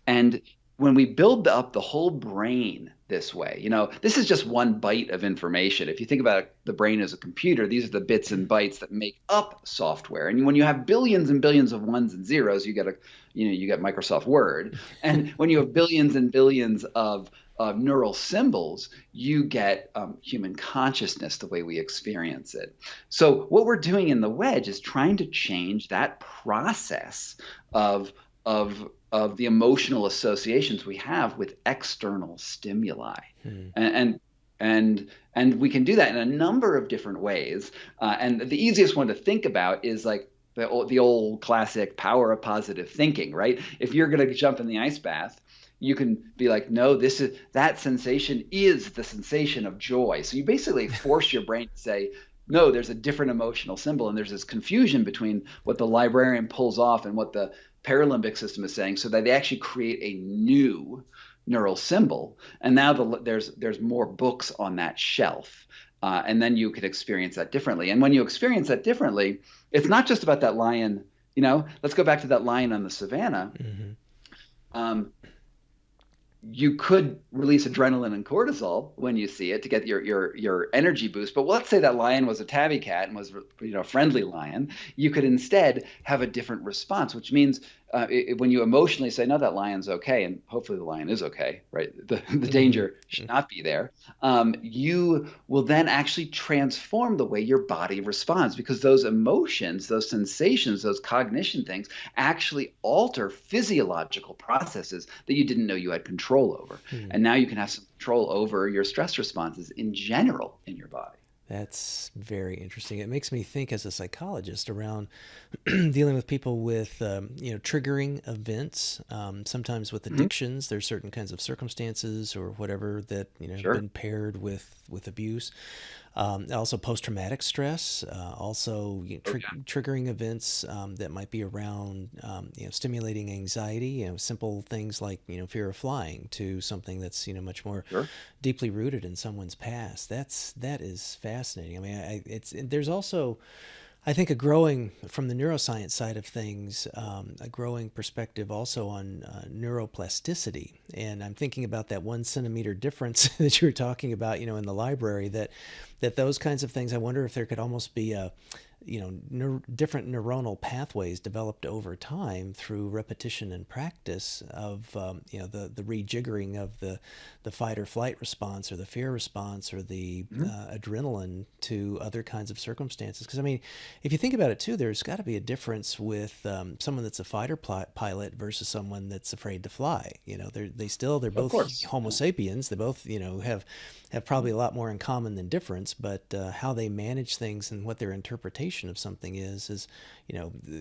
And when we build up the whole brain this way, this is just one byte of information. If you think about the brain as a computer, these are the bits and bytes that make up software. And when you have billions and billions of ones and zeros, you get Microsoft Word. And when you have billions and billions of neural symbols, you get human consciousness the way we experience it. So what we're doing in the Wedge is trying to change that process of the emotional associations we have with external stimuli. And we can do that in a number of different ways. And the easiest one to think about is like the old classic power of positive thinking, right? If you're going to jump in the ice bath, you can be like, no, that sensation is the sensation of joy. So you basically force your brain to say, no, there's a different emotional symbol. And there's this confusion between what the librarian pulls off and what the paralimbic system is saying, so that they actually create a new neural symbol. And now there's more books on that shelf. And then you could experience that differently. And when you experience that differently, it's not just about that lion. Let's go back to that lion on the savannah. You could release adrenaline and cortisol when you see it to get your energy boost. But let's say that lion was a tabby cat and was a friendly lion. You could instead have a different response, which means when you emotionally say, no, that lion's okay, and hopefully the lion is okay, right? The danger should not be there. You will then actually transform the way your body responds, because those emotions, those sensations, those cognition things actually alter physiological processes that you didn't know you had control over. And now you can have some control over your stress responses in general in your body. That's very interesting. It makes me think as a psychologist around dealing with people with, triggering events. Sometimes with addictions, there's certain kinds of circumstances or whatever that, have been paired with abuse. Also post-traumatic stress, triggering events that might be around, stimulating anxiety, simple things like, fear of flying, to something that's, much more deeply rooted in someone's past. That is fascinating. I mean, there's also, I think, from the neuroscience side of things, a growing perspective also on neuroplasticity. And I'm thinking about that 1 centimeter difference that you were talking about, in the library, that those kinds of things, I wonder if there could almost be different neuronal pathways developed over time through repetition and practice of, the rejiggering of the fight or flight response or the fear response or the adrenaline to other kinds of circumstances. Because, I mean, if you think about it too, there's got to be a difference with someone that's a fighter pilot versus someone that's afraid to fly. They're both Homo sapiens. They both, have probably a lot more in common than difference, but how they manage things and what their interpretation of something is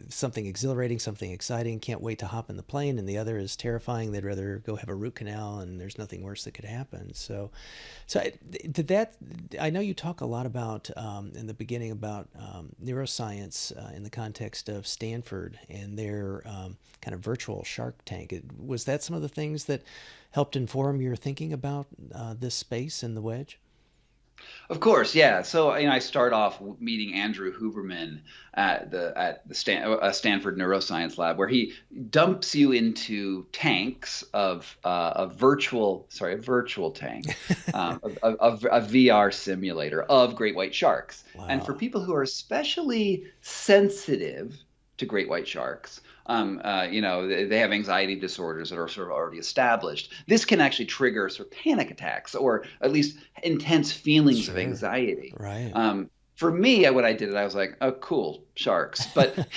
something exhilarating, something exciting, can't wait to hop in the plane, and the other is terrifying. They'd rather go have a root canal, and there's nothing worse that could happen. So I know you talk a lot about in the beginning about neuroscience in the context of Stanford and their kind of virtual Shark Tank. Was that some of the things that helped inform your thinking about this space in the Wedge? Of course, yeah. So I start off meeting Andrew Huberman at the Stanford Neuroscience Lab, where he dumps you into tanks of a virtual tank, a VR simulator of great white sharks. Wow. And for people who are especially sensitive to great white sharks, they have anxiety disorders that are sort of already established. This can actually trigger sort of panic attacks, or at least intense feelings of anxiety. Right. For me, what I did, I was like, oh, cool, sharks. But,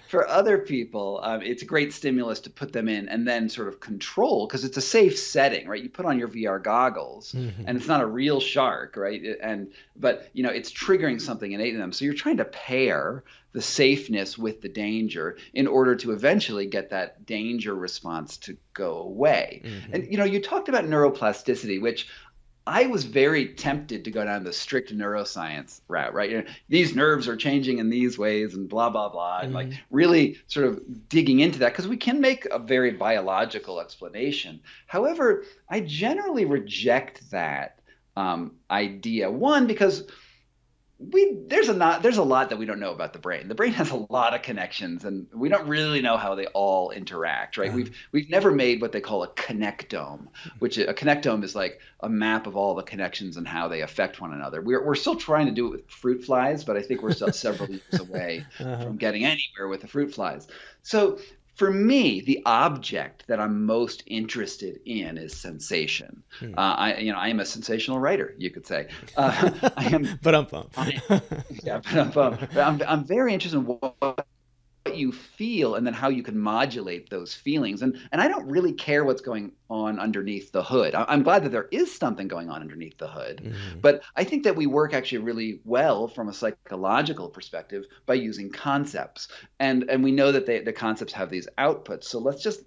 for other people, it's a great stimulus to put them in and then sort of control, because it's a safe setting, right? You put on your VR goggles and it's not a real shark, right? But it's triggering something innate in them. So you're trying to pair the safeness with the danger in order to eventually get that danger response to go away. And, you talked about neuroplasticity, which I was very tempted to go down the strict neuroscience route, right? These nerves are changing in these ways and blah, blah, blah. And like really sort of digging into that, because we can make a very biological explanation. However, I generally reject that idea. One, because there's a lot that we don't know about the brain. The brain has a lot of connections, and we don't really know how they all interact, right? We've never made what they call a connectome, which a connectome is like a map of all the connections and how they affect one another. We're still trying to do it with fruit flies, but I think we're still several years away from getting anywhere with the fruit flies. So for me, the object that I'm most interested in is sensation. I am a sensational writer, you could say. I am, But I'm pumped. yeah, but I'm very interested in what you feel and then how you can modulate those feelings. And I don't really care what's going on underneath the hood. I'm glad that there is something going on underneath the hood, but I think that we work actually really well from a psychological perspective by using concepts. And we know that the concepts have these outputs. So let's just,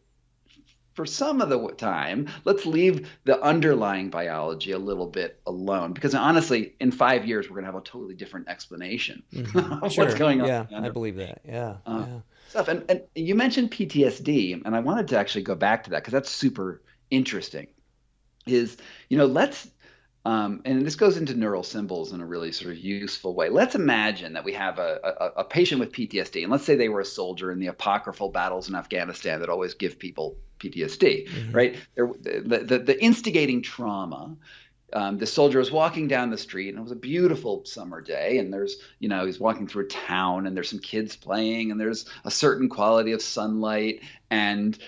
for some of the time, let's leave the underlying biology a little bit alone, because honestly, in 5 years, we're going to have a totally different explanation of Sure. what's going on. Yeah, I believe that. Yeah. Stuff. And you mentioned PTSD, and I wanted to actually go back to that because that's super interesting. Let's and this goes into neural symbols in a really sort of useful way. Let's imagine that we have a patient with PTSD, and let's say they were a soldier in the apocryphal battles in Afghanistan that always give people PTSD, right? The instigating trauma. The soldier was walking down the street, and it was a beautiful summer day, and he's walking through a town, and there's some kids playing, and there's a certain quality of sunlight, and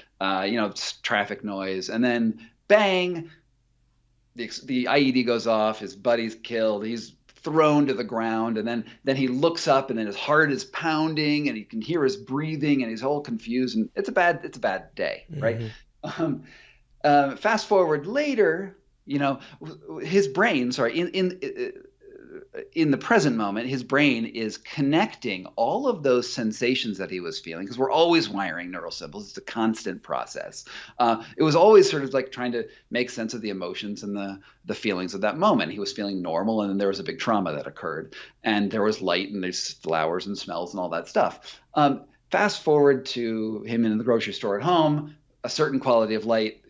traffic noise, and then bang, the IED goes off, his buddy's killed, he's thrown to the ground, and then he looks up, and then his heart is pounding, and he can hear his breathing, and he's all confused, and it's a bad day, right? Fast forward later, his brain, in the present moment, his brain is connecting all of those sensations that he was feeling, because we're always wiring neural symbols. It's a constant process. It was always sort of like trying to make sense of the emotions and the feelings of that moment. He was feeling normal, and then there was a big trauma that occurred, and there was light, and there's flowers and smells and all that stuff. Fast forward to him in the grocery store at home, a certain quality of light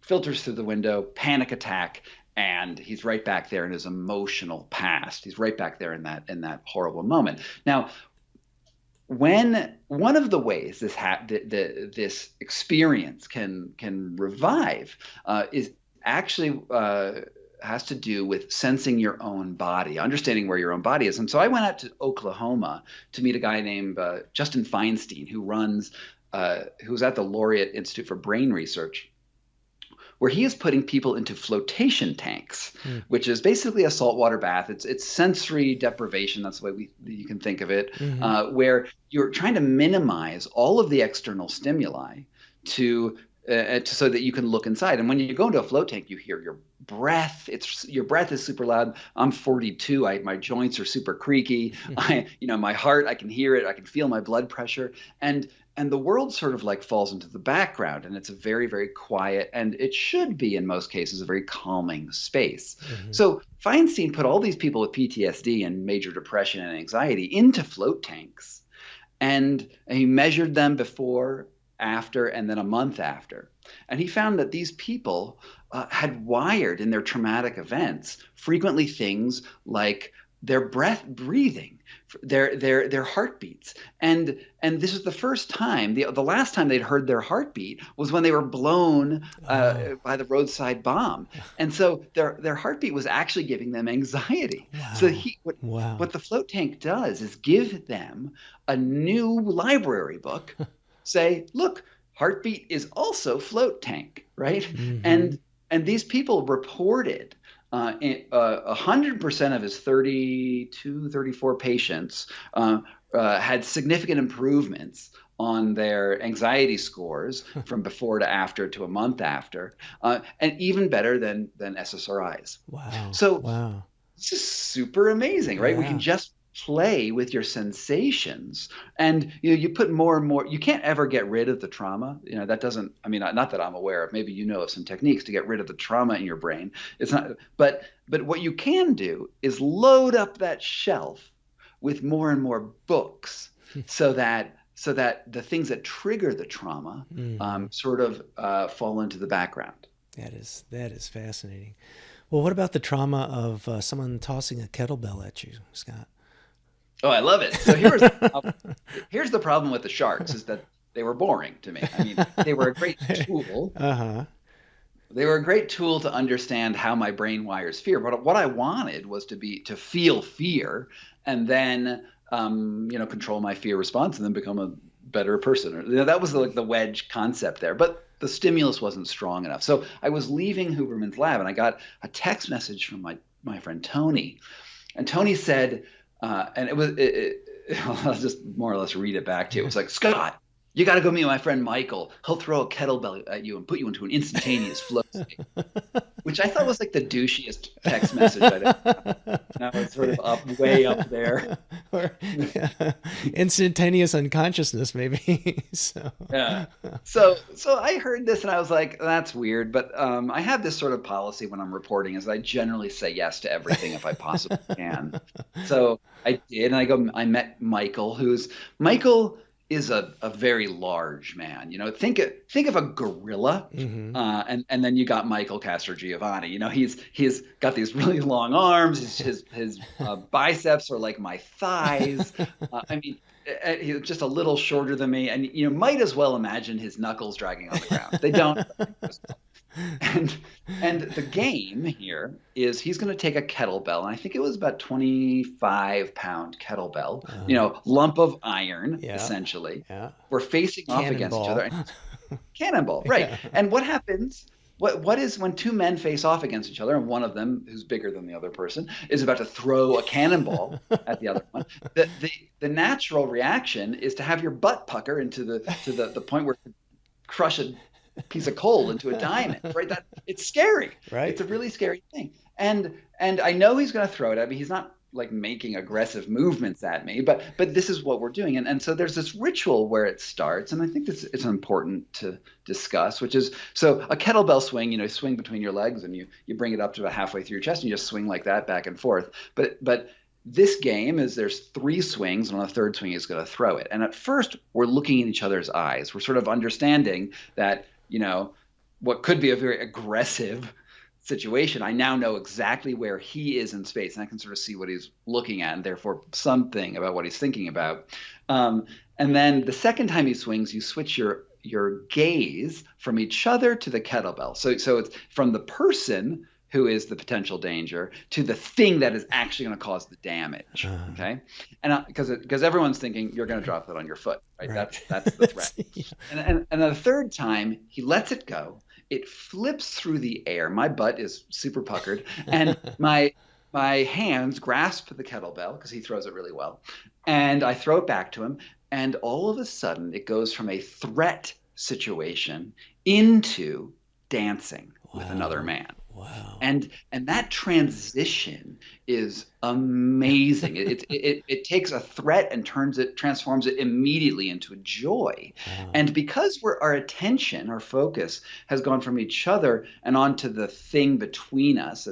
filters through the window, panic attack, and he's right back there in his emotional past. He's right back there in that horrible moment. Now, when one of the ways this experience can revive is actually has to do with sensing your own body, understanding where your own body is. And so I went out to Oklahoma to meet a guy named Justin Feinstein, who's at the Laureate Institute for Brain Research, where he is putting people into flotation tanks, which is basically a saltwater bath. It's sensory deprivation. That's the way you can think of it, where you're trying to minimize all of the external stimuli so that you can look inside. And when you go into a float tank, you hear your breath. Your breath is super loud. I'm 42. My joints are super creaky. My heart, I can hear it. I can feel my blood pressure. And the world sort of like falls into the background, and it's a very, very quiet, and it should be in most cases a very calming space. So Feinstein put all these people with PTSD and major depression and anxiety into float tanks, and he measured them before, after, and then a month after. And he found that these people had wired in their traumatic events frequently things like their breathing, their heartbeats, and this is the first time. The last time they'd heard their heartbeat was when they were blown by the roadside bomb, and so their heartbeat was actually giving them anxiety. Wow. So what the float tank does is give them a new library book. Say, look, heartbeat is also float tank, right? And these people reported 100% of his 34 patients had significant improvements on their anxiety scores from before to after to a month after, and even better than SSRIs. Wow. So this is super amazing, right? Yeah. We can just play with your sensations, and you put more and more. You can't ever get rid of the trauma. That doesn't, not that I'm aware of. Maybe of some techniques to get rid of the trauma in your brain. It's not, but what you can do is load up that shelf with more and more books so that the things that trigger the trauma fall into the background. That is fascinating. Well, what about the trauma of someone tossing a kettlebell at you, Scott? Oh, I love it. So here's the problem with the sharks is that they were boring to me. I mean, they were a great tool. Uh-huh. They were a great tool to understand how my brain wires fear. But what I wanted was to feel fear and then control my fear response and then become a better person. That was like the wedge concept there. But the stimulus wasn't strong enough. So I was leaving Huberman's lab and I got a text message from my friend Tony. And Tony said, I'll just more or less read it back to you. It was like, Scott, you got to go meet my friend Michael. He'll throw a kettlebell at you and put you into an instantaneous flow state, which I thought was like the douchiest text message I'd ever had. Now it's sort of way up there. Or instantaneous unconsciousness, maybe. So Yeah. So I heard this and I was like, that's weird. But I have this sort of policy when I'm reporting is I generally say yes to everything if I possibly can. So I did, and I met Michael, Michael is a very large man. Think of a gorilla, and then you got Michael Castrogiovanni. He's got these really long arms. His biceps are like my thighs. I mean, he's just a little shorter than me, and might as well imagine his knuckles dragging on the ground. They don't. And the game here is he's going to take a kettlebell, and I think it was about 25-pound kettlebell, lump of iron, essentially. Yeah. We're facing off against each other. Cannonball, right. Yeah. And what happens, what is when two men face off against each other, and one of them, who's bigger than the other person, is about to throw a cannonball at the other one, the natural reaction is to have your butt pucker into the point where you crush a piece of coal into a diamond, right? That it's scary, right? It's a really scary thing, and I know he's going to throw it at me. He's not like making aggressive movements at me, but this is what we're doing, and so there's this ritual where it starts, and I think this it's important to discuss, which is so a kettlebell swing. You swing between your legs, and you bring it up to about halfway through your chest, and you just swing like that back and forth. But this game is there's 3 swings, and on the third swing he's going to throw it. And at first we're looking in each other's eyes. We're sort of understanding that what could be a very aggressive situation. I now know exactly where he is in space, and I can sort of see what he's looking at, and therefore something about what he's thinking about. And then the second time he swings, you switch your gaze from each other to the kettlebell. So it's from the person who is the potential danger to the thing that is actually going to cause the damage. Okay, and because everyone's thinking you're going to drop that on your foot, right? That's the threat. Yeah. And the third time he lets it go, it flips through the air. My butt is super puckered, and my hands grasp the kettlebell because he throws it really well, and I throw it back to him, and all of a sudden it goes from a threat situation into dancing with another man. Wow. And that transition is amazing. It takes a threat and transforms it immediately into a joy. Wow. And because our attention, our focus has gone from each other and onto the thing between us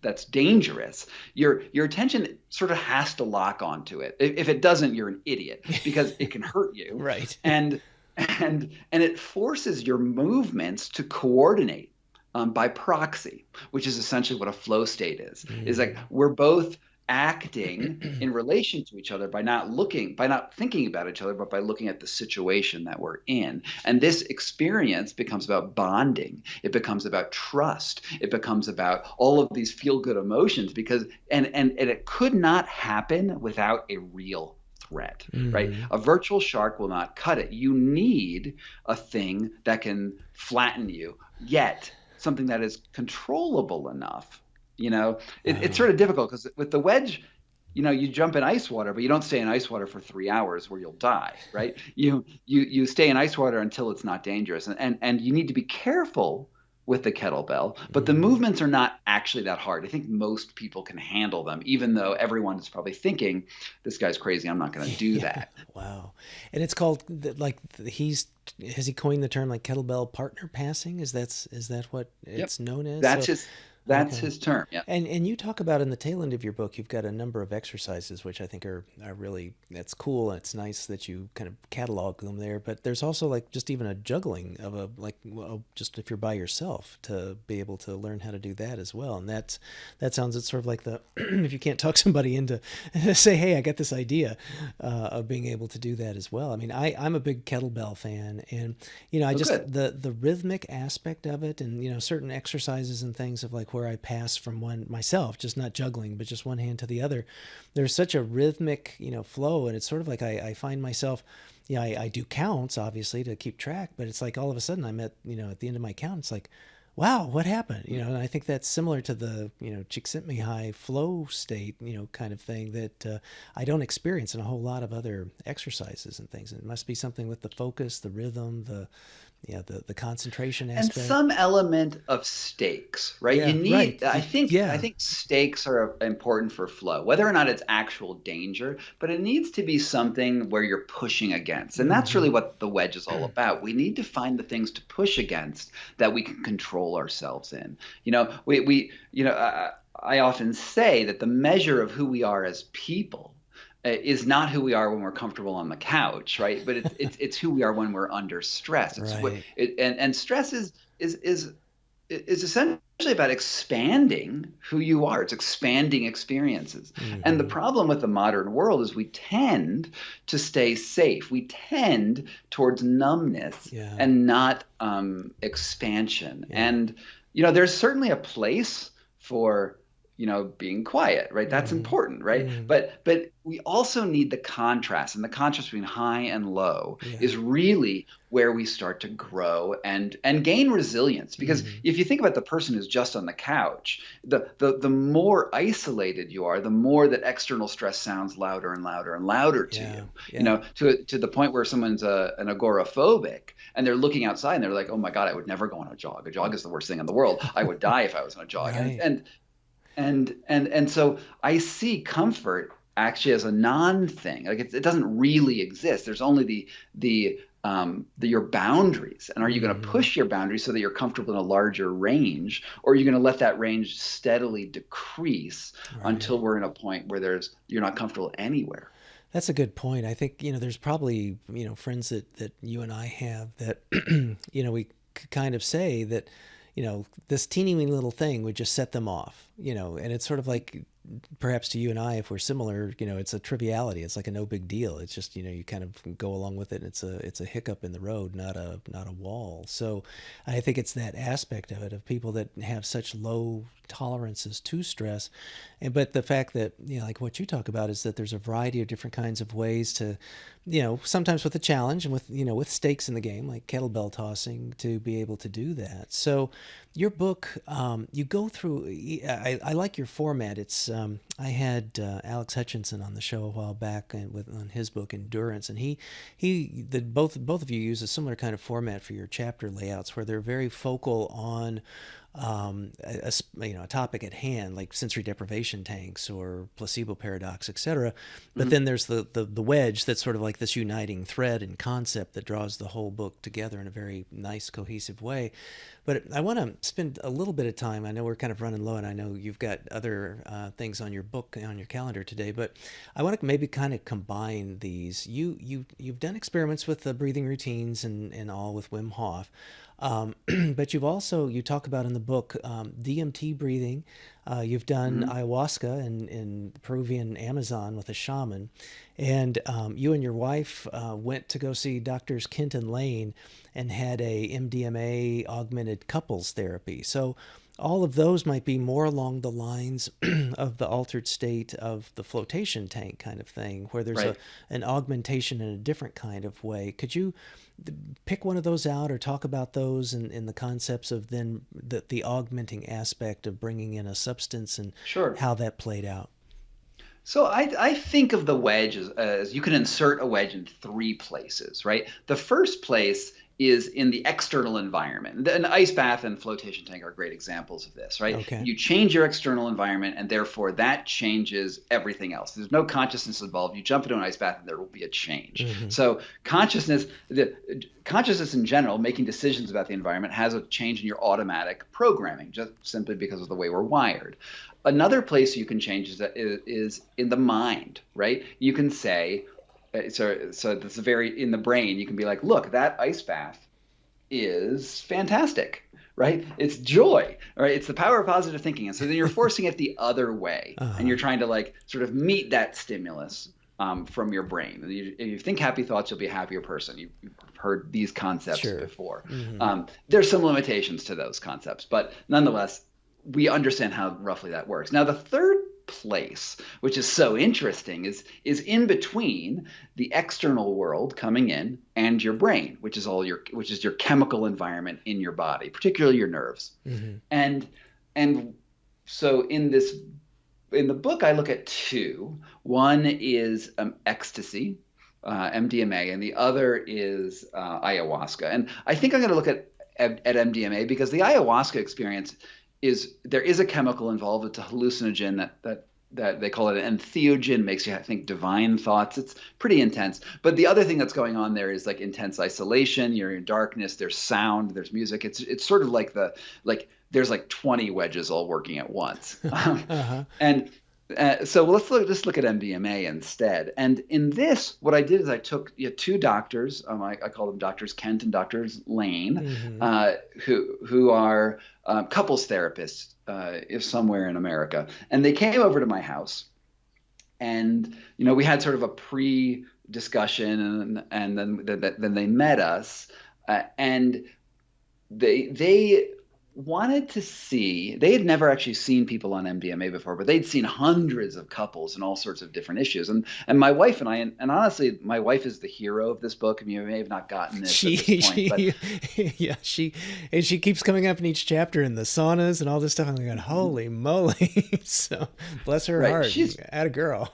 that's dangerous, your attention sort of has to lock onto it. If it doesn't, you're an idiot because it can hurt you. Right. And it forces your movements to coordinate. By proxy, which is essentially what a flow state is. Is like we're both acting in relation to each other by not thinking about each other, but by looking at the situation that we're in. And this experience becomes about bonding. It becomes about trust. It becomes about all of these feel-good emotions because and it could not happen without a real threat, right? A virtual shark will not cut it. You need a thing that can flatten you, yet something that is controllable enough. It's sort of difficult because with the wedge, you jump in ice water, but you don't stay in ice water for 3 hours where you'll die, right? You stay in ice water until it's not dangerous, and you need to be careful with the kettlebell, but the movements are not actually that hard. I think most people can handle them, even though everyone is probably thinking, this guy's crazy, I'm not going to do that. Wow. And it's called, has he coined the term like kettlebell partner passing? Is that what it's known as? That's That's Okay. his term. Yeah. And you talk about in the tail end of your book, you've got a number of exercises, which I think are really, that's cool. And it's nice that you kind of catalog them there. But there's also like just even a juggling of a, like, well, just if you're by yourself to be able to learn how to do that as well. And that sounds, it's sort of like the, if you can't talk somebody into say, hey, I got this idea of being able to do that as well. I mean, I'm a big kettlebell fan, and, I Oh, just, good. the rhythmic aspect of it, and, certain exercises and things of like where I pass from one myself, just not juggling, but just one hand to the other. There's such a rhythmic, flow, and it's sort of like I find myself, I do counts obviously to keep track, but it's like all of a sudden I'm at, at the end of my count, it's like, wow, what happened? And I think that's similar to the, Csikszentmihalyi flow state, kind of thing that I don't experience in a whole lot of other exercises and things. It must be something with the focus, the rhythm, the concentration And aspect. some element of stakes, right? You Yeah, right. need, I Yeah. think stakes are important for flow, whether or not it's actual danger, but it needs to be something where you're pushing against. And that's really Hmm. what the wedge is all about. We need to find the things to push against that we can control ourselves in. I often say that the measure of who we are as people is not who we are when we're comfortable on the couch, right? But it's who we are when we're under stress. It's what Right. it, and stress is essentially about expanding who you are. It's expanding experiences. And the Hmm. problem with the modern world is we tend to stay safe. We tend towards numbness Yeah. and not expansion. Yeah. And there's certainly a place for being quiet, right? That's Hmm. important, right? Hmm. But we also need the contrast, and the contrast between high and low Yeah. is really where we start to grow and gain resilience. Because Hmm. if you think about the person who's just on the couch, the more isolated you are, the more that external stress sounds louder and louder and louder to Yeah. you. Yeah. To the point where someone's an agoraphobic and they're looking outside and they're like, "Oh my God, I would never go on a jog. A jog is the worst thing in the world. I would die if I was on a jog." And Right. and and so I see comfort actually as a non thing. Like it doesn't really exist. There's only your boundaries. And are you going to Hmm. push your boundaries so that you're comfortable in a larger range, or are you going to let that range steadily decrease Right. until we're in a point where you're not comfortable anywhere? That's a good point. I think, there's probably, friends that you and I have that, we kind of say that, this teeny weeny little thing would just set them off, and it's sort of like perhaps to you and I, if we're similar, it's a triviality. It's like a no big deal. It's just, you kind of go along with it. And it's a hiccup in the road, not a wall. So I think it's that aspect of it, of people that have such low tolerances to stress. But the fact that, like what you talk about is that there's a variety of different kinds of ways to, sometimes with a challenge and with, with stakes in the game, like kettlebell tossing, to be able to do that. So your book, you go through, I like your format. I had Alex Hutchinson on the show a while back and on his book Endurance, and both of you use a similar kind of format for your chapter layouts, where they're very focal on a topic at hand, like sensory deprivation tanks or placebo paradox, etc. But Mhm. then there's the wedge that's sort of like this uniting thread and concept that draws the whole book together in a very nice, cohesive way. But I want to spend a little bit of time. I know we're kind of running low, and I know you've got other things on your book on your calendar today. But I want to maybe kind of combine these. You've done experiments with the breathing routines and all with Wim Hof. But you talk about in the book DMT breathing. You've done Mhm. ayahuasca in Peruvian Amazon with a shaman, and you and your wife went to go see doctors Kent and Lane and had a MDMA augmented couples therapy. So all of those might be more along the lines of the altered state of the flotation tank kind of thing, where there's Right. an augmentation in a different kind of way. Could you pick one of those out or talk about those and the concepts of then the augmenting aspect of bringing in a substance and Sure. how that played out? So I think of the wedge as you can insert a wedge in three places, right? The first place is in the external environment. An ice bath and flotation tank are great examples of this, right? Okay. You change your external environment, and therefore that changes everything else. There's no consciousness involved. You jump into an ice bath, and there will be a change. So consciousness in general, making decisions about the environment, has a change in your automatic programming, just simply because of the way we're wired. Another place you can change is in the mind, right? You can say, so that's in the brain, you can be like, look, that ice bath is fantastic, right? It's joy, right? It's the power of positive thinking. And so then you're forcing it the other way, and you're trying to like sort of meet that stimulus from your brain. If you think happy thoughts, you'll be a happier person. You've heard these concepts before. There's some limitations to those concepts, but nonetheless, we understand how roughly that works. Now, the third place, which is so interesting, is in between the external world coming in and your brain, which is your chemical environment in your body, particularly your nerves. And so in the book, I look at two. One is ecstasy, MDMA, and the other is ayahuasca. And I think I'm going to look at MDMA because the ayahuasca experience there is a chemical involved. It's a hallucinogen that they call it an entheogen, makes you think divine thoughts. It's pretty intense. But the other thing that's going on there is like intense isolation. You're in darkness. There's sound. There's music. It's sort of like there's like 20 wedges all working at once. And so let's look at MDMA instead. And in this, what I did is I took two doctors. I call them Doctors Kent and Doctors Lane, who are couples therapists, if somewhere in America. And they came over to my house, and we had sort of a pre-discussion, and then they met us, and they wanted to see. They had never actually seen people on MDMA before, but they'd seen hundreds of couples and all sorts of different issues. And my wife and I, and honestly, my wife is the hero of this book. I mean, you may have not gotten this at this point, but yeah, she keeps coming up in each chapter in the saunas and all this stuff. I'm going, holy moly! So bless her heart. She's a girl.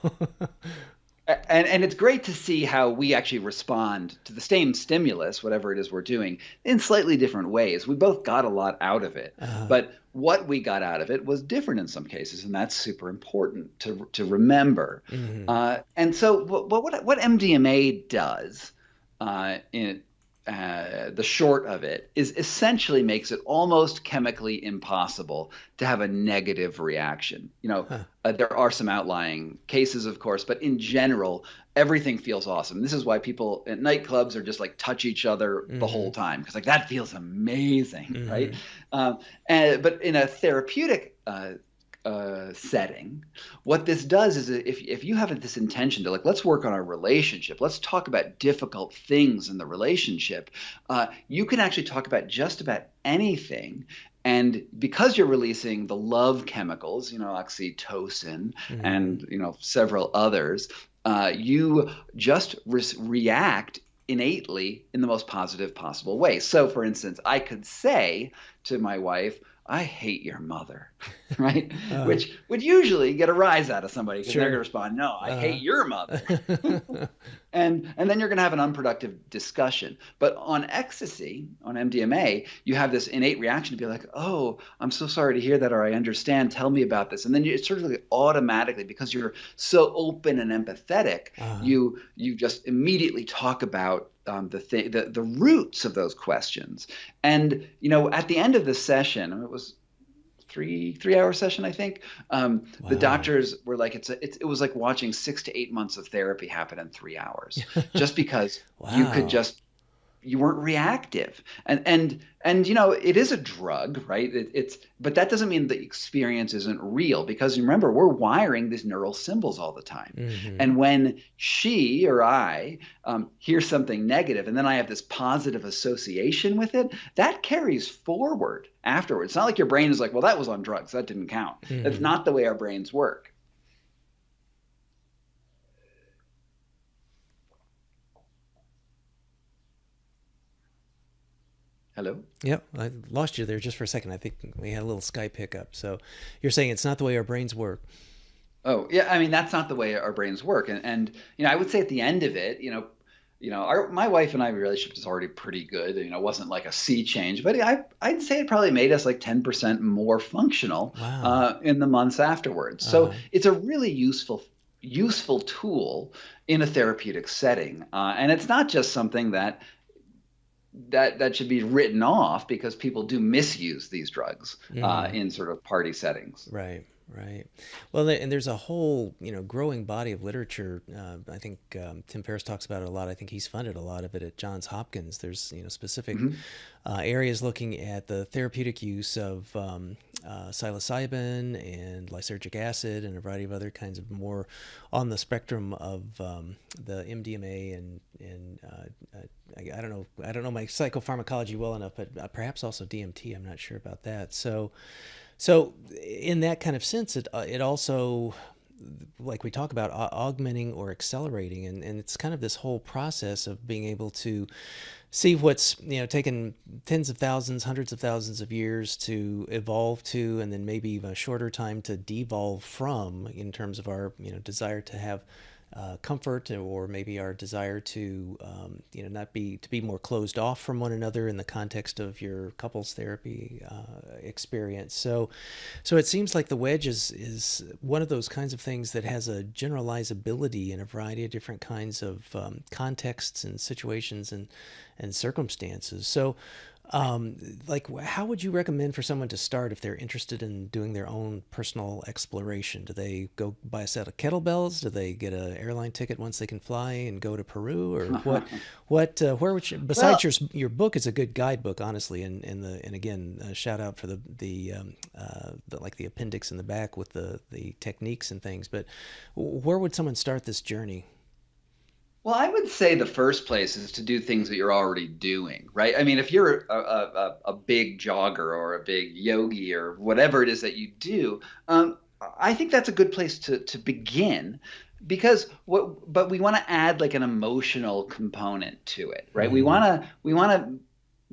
And it's great to see how we actually respond to the same stimulus, whatever it is we're doing, in slightly different ways. We both got a lot out of it, but what we got out of it was different in some cases, and that's super important to remember. And so what MDMA does, the short of it is essentially makes it almost chemically impossible to have a negative reaction. There are some outlying cases, of course, but in general, everything feels awesome. This is why people at nightclubs are just like touch each other the whole time, because like that feels amazing, right? But in a therapeutic setting, what this does is if you have this intention to let's work on our relationship, let's talk about difficult things in the relationship, you can actually talk about just about anything. And because you're releasing the love chemicals, oxytocin and several others, you just react innately in the most positive possible way. So for instance, I could say to my wife, I hate your mother, right? Which would usually get a rise out of somebody, because they're going to respond, no, I hate your mother. And then you're going to have an unproductive discussion. But on ecstasy, on MDMA, you have this innate reaction to be like, oh, I'm so sorry to hear that, or I understand, tell me about this. And then it's sort of like automatically, because you're so open and empathetic, you just immediately talk about the roots of those questions. And at the end of the session, it was 3-hour session, I think. The doctors were like, it was like watching 6 to 8 months of therapy happen in 3 hours, just because you weren't reactive. And it is a drug, right? But that doesn't mean the experience isn't real, because remember, we're wiring these neural symbols all the time. And when she or I hear something negative, and then I have this positive association with it, that carries forward afterwards. It's not like your brain is like, well, that was on drugs, that didn't count. That's not the way our brains work. Hello? Yep, I lost you there just for a second. I think we had a little Skype hiccup. So you're saying it's not the way our brains work. Oh, yeah. I mean, that's not the way our brains work. And I would say at the end of it, my wife and I relationship is already pretty good. It wasn't like a sea change, but I'd say it probably made us like 10% more functional Wow. in the months afterwards. So Uh-huh. it's a really useful tool in a therapeutic setting, and it's not just something that should be written off, because people do misuse these drugs Mm. in sort of party settings. Right, right. Well, and there's a whole, growing body of literature. I think Tim Ferriss talks about it a lot. I think he's funded a lot of it at Johns Hopkins. There's, specific Mhm. areas looking at the therapeutic use of psilocybin and lysergic acid and a variety of other kinds of more on the spectrum of the MDMA and I don't know my psychopharmacology well enough, but perhaps also DMT. I'm not sure about that. So in that kind of sense, it also, like we talk about, augmenting or accelerating, and it's kind of this whole process of being able to see what's taken tens of thousands, hundreds of thousands of years to evolve to, and then maybe even a shorter time to devolve from, in terms of our desire to have comfort, or maybe our desire to not be more closed off from one another in the context of your couples therapy experience. So it seems like the wedge is one of those kinds of things that has a generalizability in a variety of different kinds of contexts and situations and circumstances. So like, how would you recommend for someone to start if they're interested in doing their own personal exploration? Do they go buy a set of kettlebells? Do they get an airline ticket once they can fly and go to Peru, or what? Where would you, besides Well, your book is a good guidebook, honestly, and again, shout out for the like the appendix in the back with the techniques and things. But where would someone start this journey? Well, I would say the first place is to do things that you're already doing, right? I mean, if you're a big jogger or a big yogi or whatever it is that you do, I think that's a good place to begin, because but we want to add like an emotional component to it, right? Mm-hmm. We want to,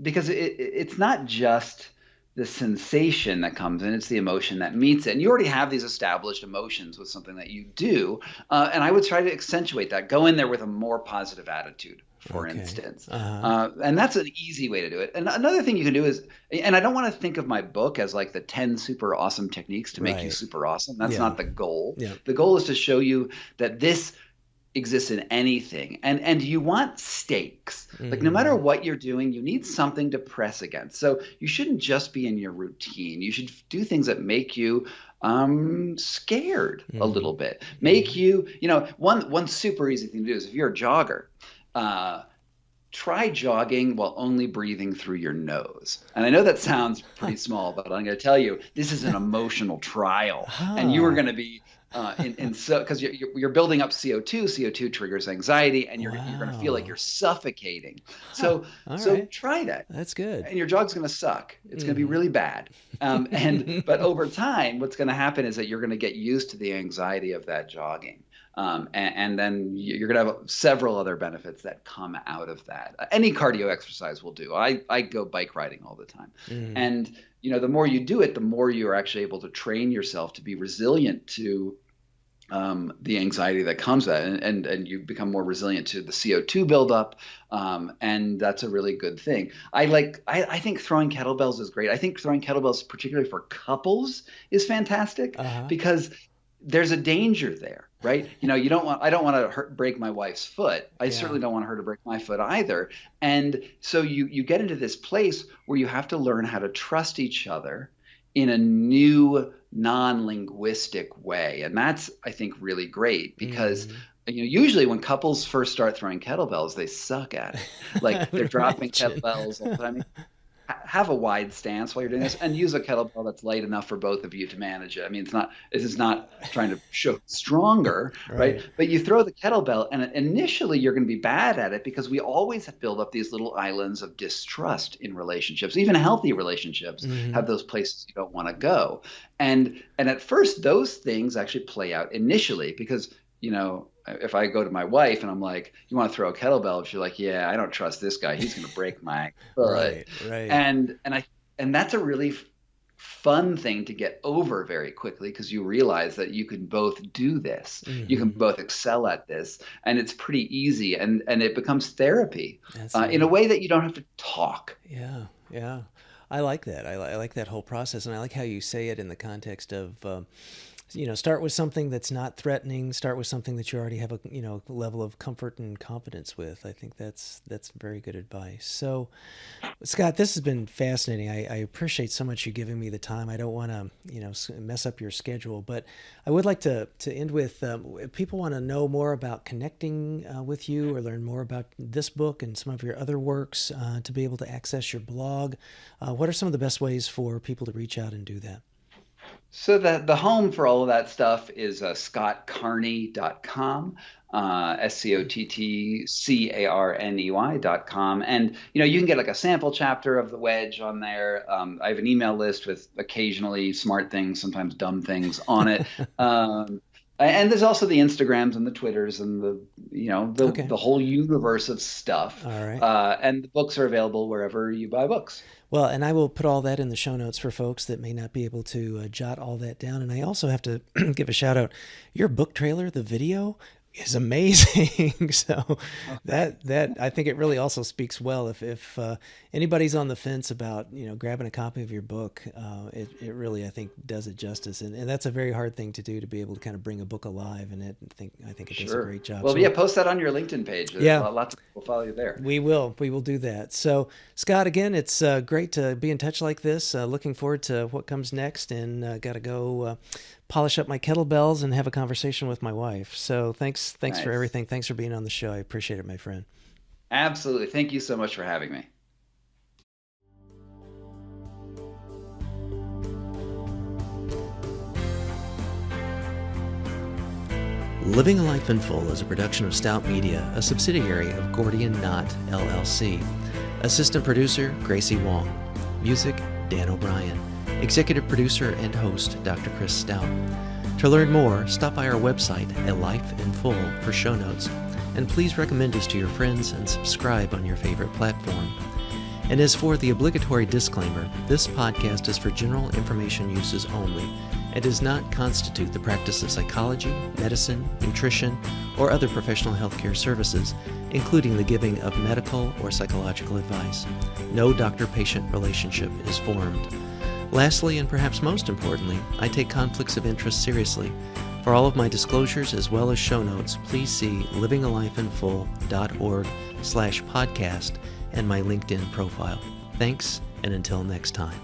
because it's not just the sensation that comes in, it's the emotion that meets it. And you already have these established emotions with something that you do. And I would try to accentuate that. Go in there with a more positive attitude, for Okay. instance. Uh-huh. And that's an easy way to do it. And another thing you can do is, and I don't want to think of my book as like the 10 super awesome techniques to make you Right. super awesome. That's Yeah. not the goal. Yeah. The goal is to show you that this exists in anything, and you want stakes. Like, no matter Mm-hmm. what you're doing, you need something to press against. So you shouldn't just be in your routine. You should do things that make you scared a Mm-hmm. little bit, make Mm-hmm. you, one super easy thing to do is, if you're a jogger, uh, try jogging while only breathing through your nose. And I know that sounds pretty small, but I'm going to tell you, this is an emotional trial, and you are Huh. going to be in so, because you're building up CO2. CO2 triggers anxiety, and you're going to feel like Wow. you're suffocating. Huh. So All so right. try that, That's good. and your jog's going to suck. It's going to be Mm-hmm. really bad. But over time, what's going to happen is that you're going to get used to the anxiety of that jogging. And then you're going to have several other benefits that come out of that. Any cardio exercise will do. I go bike riding all the time. Mm-hmm. And, the more you do it, the more you're actually able to train yourself to be resilient to the anxiety that comes with it, and you become more resilient to the CO2 buildup, and that's a really good thing. I think throwing kettlebells is great. I think throwing kettlebells, particularly for couples, is fantastic, Uh-huh. because there's a danger there, right? You don't want I don't want to break my wife's foot. I Yeah. certainly don't want her to break my foot either. And so you get into this place where you have to learn how to trust each other in a new non-linguistic way. And that's, I think, really great, because Mm-hmm. usually when couples first start throwing kettlebells, they suck at it. I Like, they're would dropping imagine. kettlebells all the time. Have a wide stance while you're doing this, and use a kettlebell that's light enough for both of you to manage it. I mean, this is not trying to show stronger, right? Right. But you throw the kettlebell, and initially you're going to be bad at it, because we always build up these little islands of distrust in relationships. Even healthy relationships Mm-hmm. have those places you don't want to go. And at first, those things actually play out initially, because, if I go to my wife and I'm like, "You want to throw a kettlebell?" She's like, "Yeah, I don't trust this guy. He's going to break my foot." Right. Right. And that's a really fun thing to get over very quickly because you realize that you can both do this. You can both excel at this, and it's pretty easy, and it becomes therapy in a way that you don't have to talk. Yeah, yeah. I like that. I like that whole process, and I like how you say it in the context of, start with something that's not threatening. Start with something that you already have a level of comfort and confidence with. I think that's very good advice. So, Scott, this has been fascinating. I appreciate so much you giving me the time. I don't want to mess up your schedule, but I would like to end with if people want to know more about connecting with you or learn more about this book and some of your other works to be able to access your blog. What are some of the best ways for people to reach out and do that? So the home for all of that stuff is scottcarney.com, SCOTTCARNEY.com. And, you can get like a sample chapter of the Wedge on there. I have an email list with occasionally smart things, sometimes dumb things on it. And there's also the Instagrams and the Twitters and the whole universe of stuff. All right. And the books are available wherever you buy books. Well, and I will put all that in the show notes for folks that may not be able to jot all that down. And I also have to give a shout out. Your book trailer, the video, is amazing. So that I think it really also speaks well. If anybody's on the fence about grabbing a copy of your book, it really, I think, does it justice. And that's a very hard thing to do, to be able to kind of bring a book alive. And I think it does a great job. Well, so, post that on your LinkedIn page. Lots of people follow you there. We will do that. So Scott, again, it's great to be in touch like this. Looking forward to what comes next, and got to go polish up my kettlebells and have a conversation with my wife. So thanks nice. For everything. Thanks for being on the show. I appreciate it, my friend. Absolutely. Thank you so much for having me. Living a Life in Full is a production of Stout Media, a subsidiary of Gordian Knot, LLC. Assistant producer, Gracie Wong. Music, Dan O'Brien. Executive producer and host, Dr. Chris Stout. To learn more, stop by our website at Life in Full for show notes, and please recommend us to your friends and subscribe on your favorite platform. And as for the obligatory disclaimer, this podcast is for general information uses only and does not constitute the practice of psychology, medicine, nutrition, or other professional healthcare services, including the giving of medical or psychological advice. No doctor-patient relationship is formed. Lastly, and perhaps most importantly, I take conflicts of interest seriously. For all of my disclosures as well as show notes, please see livingalifeinfull.org/podcast and my LinkedIn profile. Thanks, and until next time.